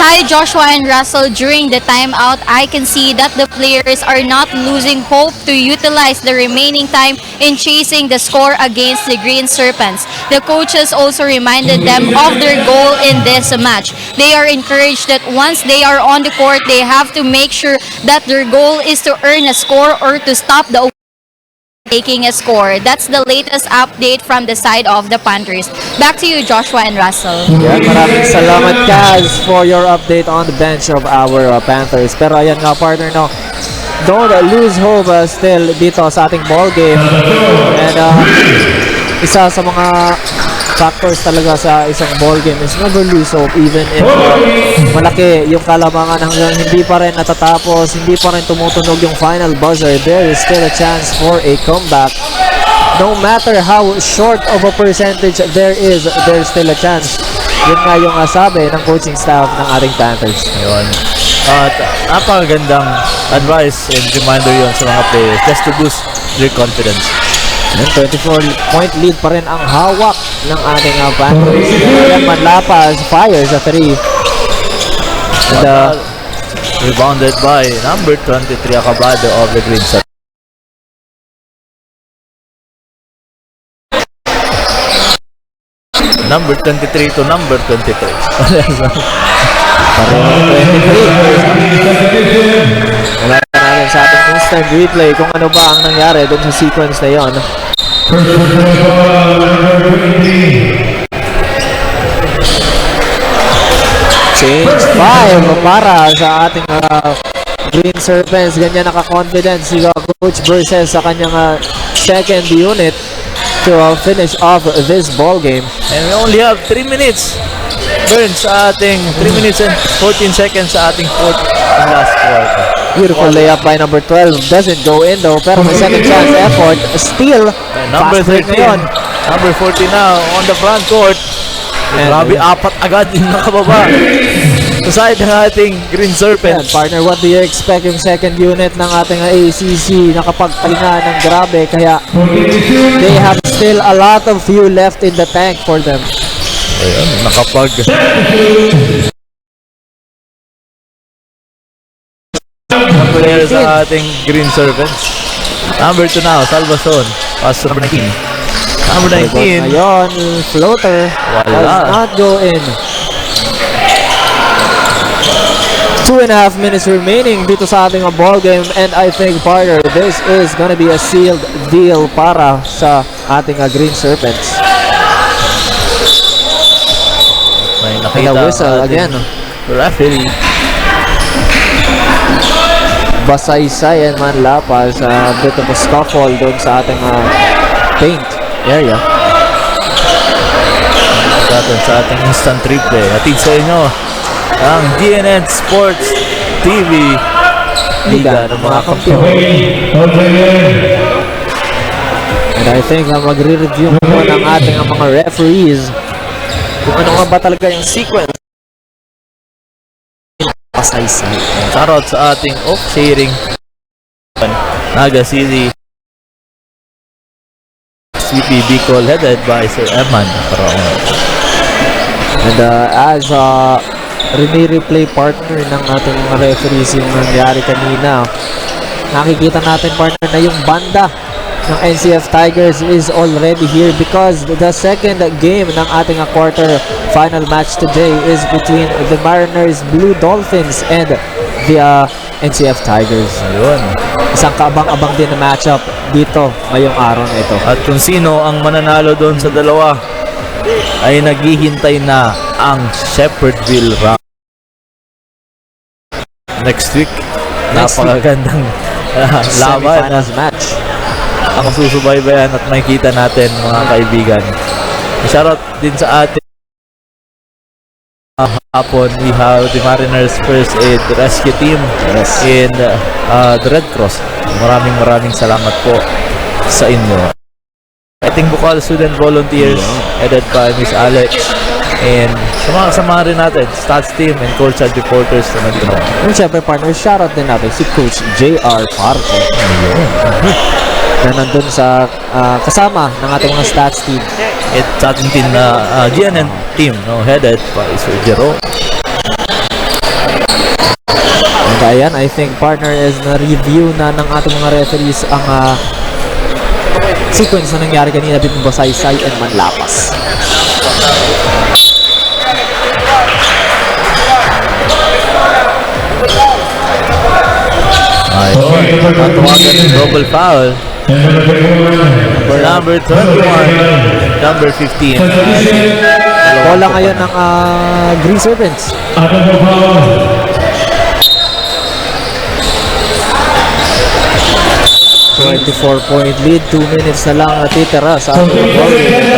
Hi Joshua and Russell, during the timeout, I can see that the players are not losing hope to utilize the remaining time in chasing the score against the Green Serpents. The coaches also reminded them of their goal in this match. They are encouraged that once they are on the court, they have to make sure that their goal is to earn a score or to stop the taking a score. That's the latest update from the side of the Panthers. Back to you, Joshua and Russell. Yeah, maraming salamat Kaz for your update on the bench of our Panthers. Pero ayan nga partner, no, don't lose hope still dito sa ating ball game. And isa sa mga factors talaga sa isang ball game is never lose hope, even if malaki yung kalamangan hanggang hindi pa rin natatapos, hindi pa rin tumutunog yung final buzzer. There is still a chance for a comeback. No matter how short of a percentage there's still a chance. Yun nga yung sabi ng coaching staff ng ating Panthers. Ayun. At napakagandang advice and reminder yon sa mga players just to boost their confidence. 24-point lead pa rin ang hawak ng ating Panthers. Ayan, Manlapas fires a 3. And rebounded by number 23 Acabado of the Green Serpents. Number 23 to number 23. Pareho 23. Wala na natin sa ating instant replay kung ano ba ang nangyari dun sa sequence na yon. Change 5 para sa ating Green Serpents. Ganyan naka-confident si Coach versus sa kanyang second unit to finish off this ball game. And we only have 3 minutes. Burn sa ating 3 minutes and 14 seconds sa ating fourth and last quarter. Beautiful layup by number 12. Doesn't go in though, pero may second chance effort. Steal. Number Fast break 13. ngayon. Number 14 now on the front court. And grabe, apat agad yung nakababa. Sa side ng ating Green Serpents. Partner, what do you expect yung second unit ng ating ACC? Nakapagpahinga ng grabe, kaya they have still a lot of fuel left in the tank for them. Ayun, nakapag player sa ating Green Serpents. Number 2 now, Salvason. Pass to number 19. Number 19. Ngayon, floater. Wala. Does not go in. 2.5 minutes remaining dito sa ating ball game, and I think, partner, this is gonna be a sealed deal para sa ating Green Serpents. May And nakita a whistle ang ating again. referee. Basaysay and Manlapas, a bit of a scuffle doon sa ating paint area. Natin sa ating instant replay. Hatid sa inyo ang GNN Sports TV Liga ng mga kampiyon. And I think magre-review mo ng ating mga referees kung ano nga ba talaga yung sequence. Basaysay. Shoutout sa ating off-sharing Naga City CP Bucal headed by Sir AMANDO. And as replay partner ng ating mga referees yung nangyari kanina, nakikita natin, partner, na yung banda ng NCF Tigers is already here because the second game ng ating quarter final match today is between the Mariners Blue Dolphins and the NCF Tigers. Ayun. Isang kaabang-abang din na matchup dito ngayong araw na ito. At kung sino ang mananalo doon sa dalawa ay naghihintay na ang Shepherdville Round next week. Napakagandang laban. Semifinals match. Ang susubaybayan at makikita natin, mga kaibigan. Shoutout din sa ating hapon. We have the Mariners First Aid Rescue Team in the Red Cross. Maraming salamat po sa inyo. Ating Bucal Student Volunteers headed by Miss Alex, and sa mga kasama rin natin, stats team and courtside reporters na nandito. And syempre, partner, shoutout din natin si Coach J.R. Parco na nandun sa kasama ng ating mga stats team. At sa ating team na GNN team, no, headed by Sir Jero. And ayan, I think, partner, is na-review na ng ating mga referees ang sequence na nangyari kanina between Basaysay and Manlapas. Ayun, tatawagan ng double foul. Number 21, number 15. Bola ngayon ng Green Serpents. 24-point lead, 2 minutes na lang natitira sa ating ball game ito.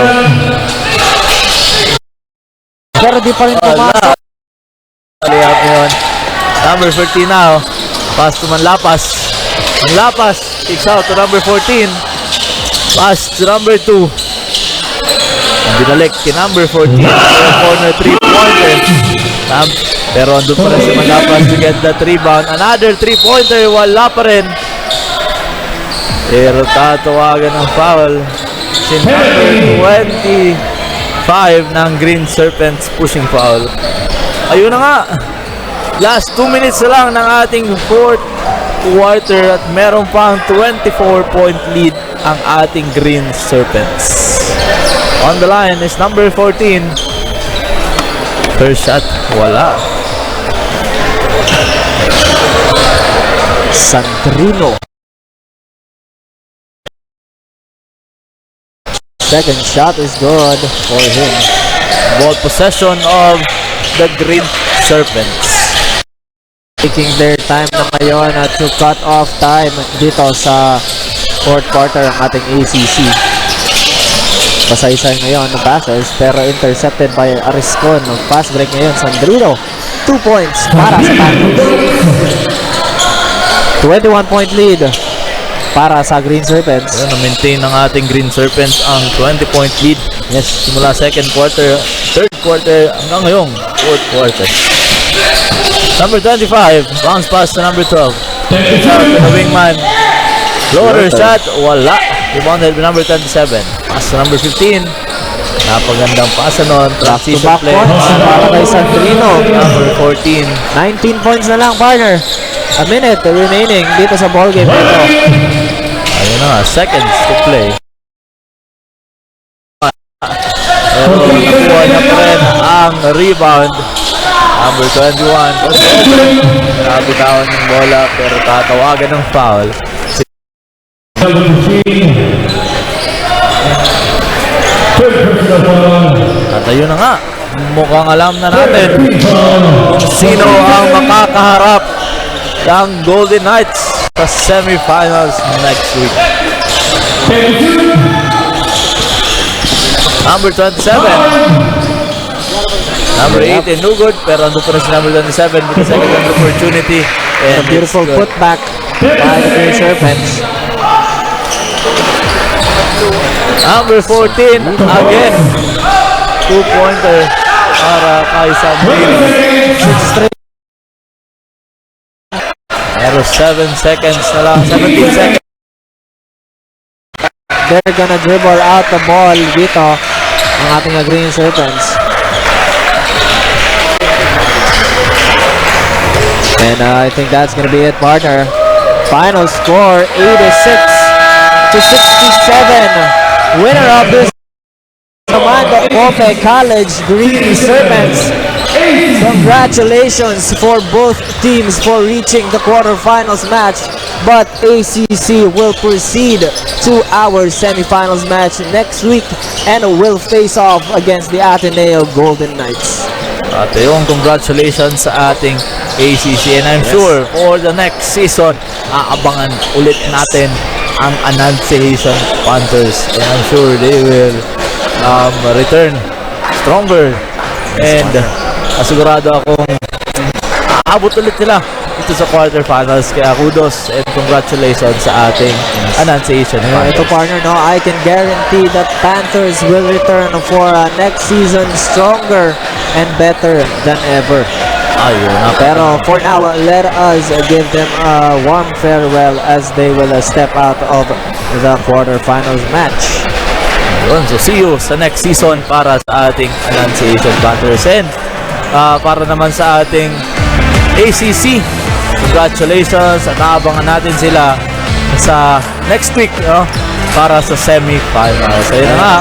Pero di pa rin pumasok. Layup ngayon. Number 13 now. Pass to Manlapas. Manlapas kicks out to number 14. Pass to number 2. Binalik kay number 14. Corner 3-pointer. Pero andun pa rin si Manlapas to get that rebound. Another 3-pointer. Wala pa rin. Pero tatawagan ng foul. Si number 25 ng Green Serpents pushing foul. Ayun na nga. Last 2 minutes na lang ng ating fourth quarter at meron pang 24-point lead ang ating Green Serpents. On the line is number 14. First shot, wala. Sandrino. Second shot is good for him. Ball possession of the Green Serpents. Taking their time na ngayon to cut off time dito sa fourth quarter ang ating ACC. Pasaysay ngayon ng passes pero intercepted by Ariscon. Fast break ngayon, Sandrino. 2 points para sa Panthers. 21-point lead para sa Green Serpents. Na-maintain ng ating Green Serpents ang 20-point lead. Yes. Simula second quarter, third quarter, hanggang ngayong fourth quarter. Number 25, bounce pass to number 12. Shout to the wingman. Floater shot, wala. Rebounded by number 27. Pass to number 15. Napagandang pasa nun. Transition Back-to-back play. points para kay Sandrino. Number 14. 19 points na lang, partner. A minute remaining dito sa ballgame ito. Ayun na nga, seconds to play. Pero nakuha niya pa rin ang rebound. Number 21. Nabitawan yung bola pero tatawagan ng foul. At ayun na nga, mukhang alam na natin kung sino ang makakaharap ng Golden Knights sa semifinals next week. Number 27. Number 18, no good, pero ando pa rin si number 27 with the second opportunity. A beautiful putback by the Green Serpents. Number 14, again. 2-pointer para kay Sandrino. 6 straight. Pero 7 seconds na lang, 17 seconds. They're gonna dribble out the ball dito ang ating Green Serpents. And I think that's gonna be it, partner. Final score 86-67. Winner of this AMANDO College Green Serpents. Congratulations for both teams for reaching the quarterfinals match, but ACC will proceed to our semifinals match next week and will face off against the Ateneo Golden Knights. At yung congratulations sa ating ACC, and I'm sure for the next season aabangan ulit natin ang Annunciation Panthers, and I'm sure they will return stronger, and asigurado akong aabot ulit nila dito sa quarterfinals. Kaya kudos and congratulations sa ating Annunciation Panthers. Ito, partner, no, I can guarantee that Panthers will return for next season stronger and better than ever. Ayun na. Pero for now, let us give them a warm farewell as they will step out of the quarterfinals match. Yun, so see you sa next season para sa ating Annunciation Panthers, and para naman sa ating ACC, congratulations at naabangan natin sila sa next week, no? Para sa semi-finals. Ayun na nga,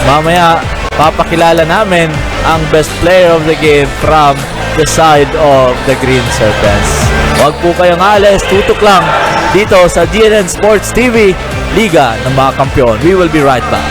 mamaya papakilala namin ang best player of the game from the side of the Green Serpents. Huwag po kayong alis, tutok lang dito sa GNN Sports TV, Liga ng mga Kampiyon. We will be right back.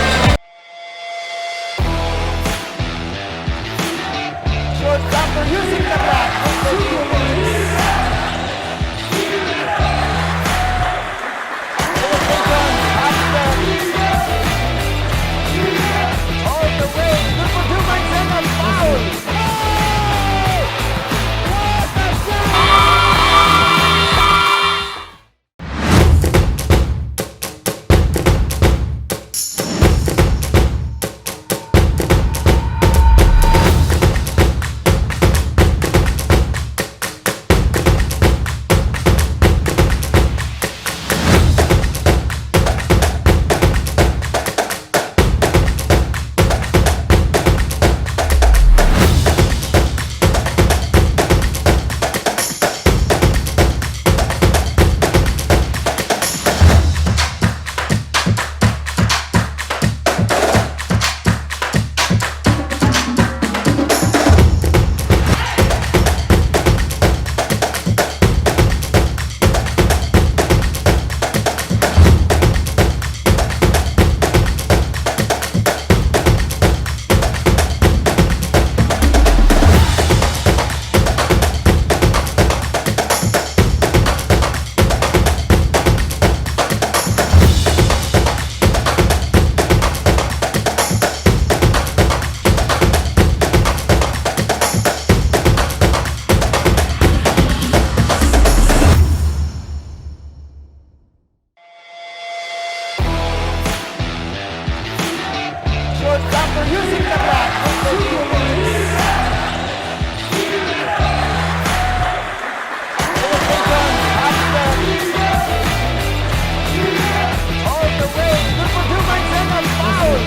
Shortstopper using the bat. Number 2 minutes. All the way. Good for 2 minutes and a foul.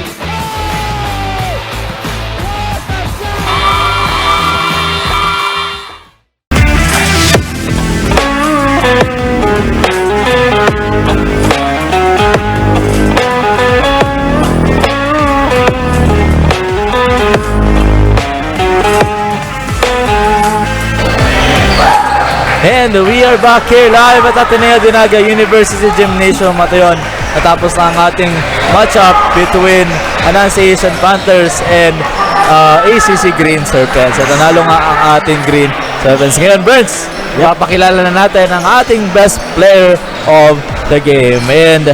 And we are back here live at GNTV-Naga University Gymnasium, Matayon. Natapos na ang ating matchup between Annunciation Panthers and ACC Green Serpents. At nanalo nga ang ating Green Serpents. Ngayon, Burns, ipapakilala na natin ang ating best player of the game. And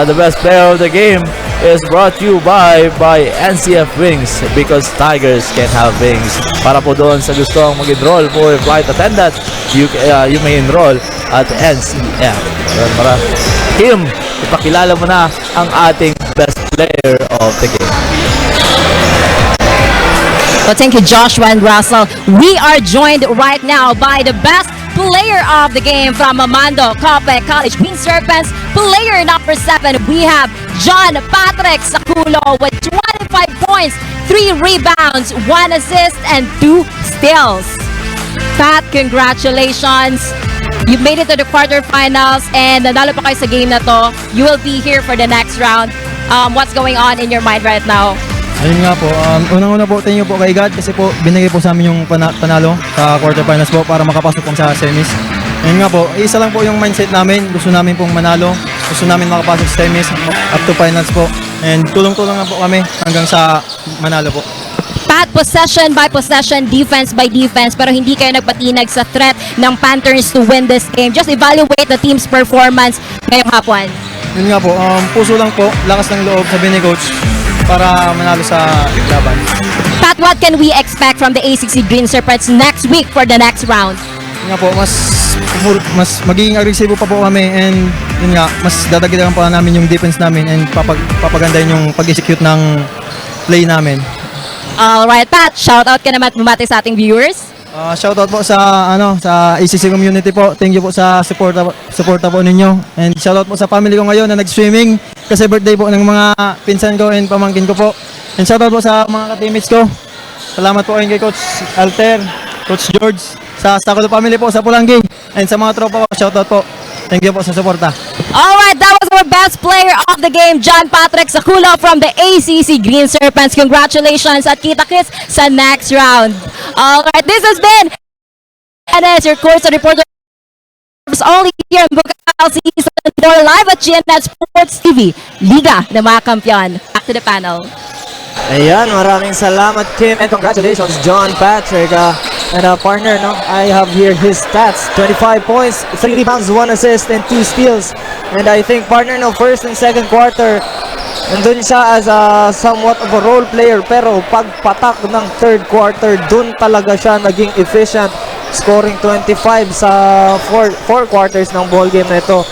the best player of the game is brought to you by NCF Wings, because tigers can have wings. Para po doon sa gustong mag-enroll for flight attendant, you may enroll at NCF. Kim, ipakilala mo na ang ating best player of the game. Well, thank you, Joshua and Russell. We are joined right now by the best player of the game from AMANDO College Green Serpents. Player number 7, we have John Patrick Saculo with 25 points, 3 rebounds, 1 assist, and 2 steals. Pat, congratulations. You made it to the quarterfinals and nanalo pa kayo sa game na to. You will be here for the next round. What's going on in your mind right now? Ayun nga po, unang-una po, thank you po kay God kasi po binigay po sa amin yung panalo sa quarterfinals po para makapasok po sa semis. Ayun nga po, isa lang po yung mindset namin, gusto namin pong manalo, gusto namin makapasok sa semis up to finals po. And tulong-tulong na po kami hanggang sa manalo po. Pat, possession by possession, defense by defense, pero hindi kayo nagpatinag sa threat ng Panthers to win this game. Just evaluate the team's performance ngayong hapon. Yun nga po, puso lang po, lakas ng loob, sabi ni Coach, para manalo sa laban. Pat, what can we expect from the ACC Green Serpents next week for the next round? Yun nga po, mas magiging agresibo pa po kami, and yun nga, mas dadagdagan pa namin yung defense namin and papagandahin yung pag-execute ng play namin. Alright, Pat, shoutout ka naman bumati sa ating viewers. Shoutout po sa sa ACC community po. Thank you po sa suporta po ninyo. And shoutout po sa family ko ngayon na nag-swimming kasi birthday po ng mga pinsan ko and pamangkin ko po. And shoutout po sa mga ka-teammates ko. Salamat po kay Coach Alter, Coach George, sa Stakulo family po sa Pulangi, and sa mga tropa ko, shoutout po. Thank you po sa suporta. Alright, that was our best player of the game, John Patrick Saculo from the ACC Green Serpents. Congratulations at kita-kits sa next round. Alright, this has been your course reporter only here in Bucal Season 4 live at GNTV Sports TV, Liga ng mga Kampiyon. Back to the panel. Ayan, maraming salamat Kim and congratulations John Patrick and partner, no? I have here his stats, 25 points, 3 rebounds, 1 assist and 2 steals. And I think partner, no, first and second quarter nandun siya as a somewhat of a role player, pero pagpatak ng third quarter, dun talaga siya naging efficient, scoring 25 sa 4 quarters ng ball game na ito.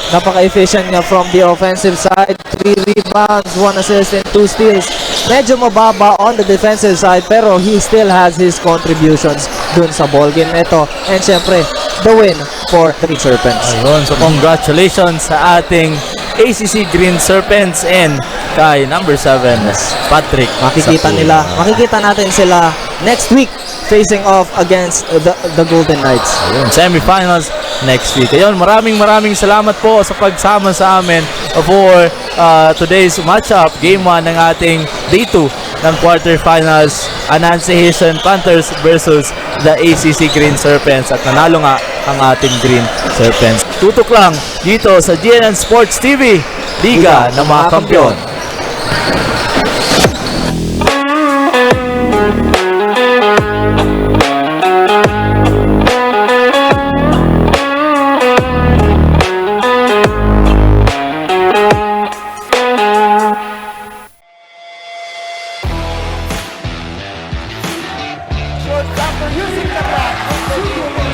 Napaka-efficient niya from the offensive side, 3 rebounds, 1 assist and 2 steals. Medyo mababa on the defensive side, pero he still has his contributions dun sa ball game na ito. And syempre, the win for the Green Serpents. Ayun, so congratulations sa ating ACC Green Serpents and kay number 7, Patrick Saculo. Makikita natin sila next week facing off against the Golden Knights. Ayun, semifinals next week. Ayun, maraming salamat po sa pagsama sa amin for today's matchup, game 1 ng ating day 2 ng quarterfinals, Annunciation Panthers versus the ACC Green Serpents, at nanalo nga ang ating Green Serpents. Tutok lang dito sa GNN Sports TV, Liga ng mga Kampiyon. Shortstopper using the bat. Number 2 minutes.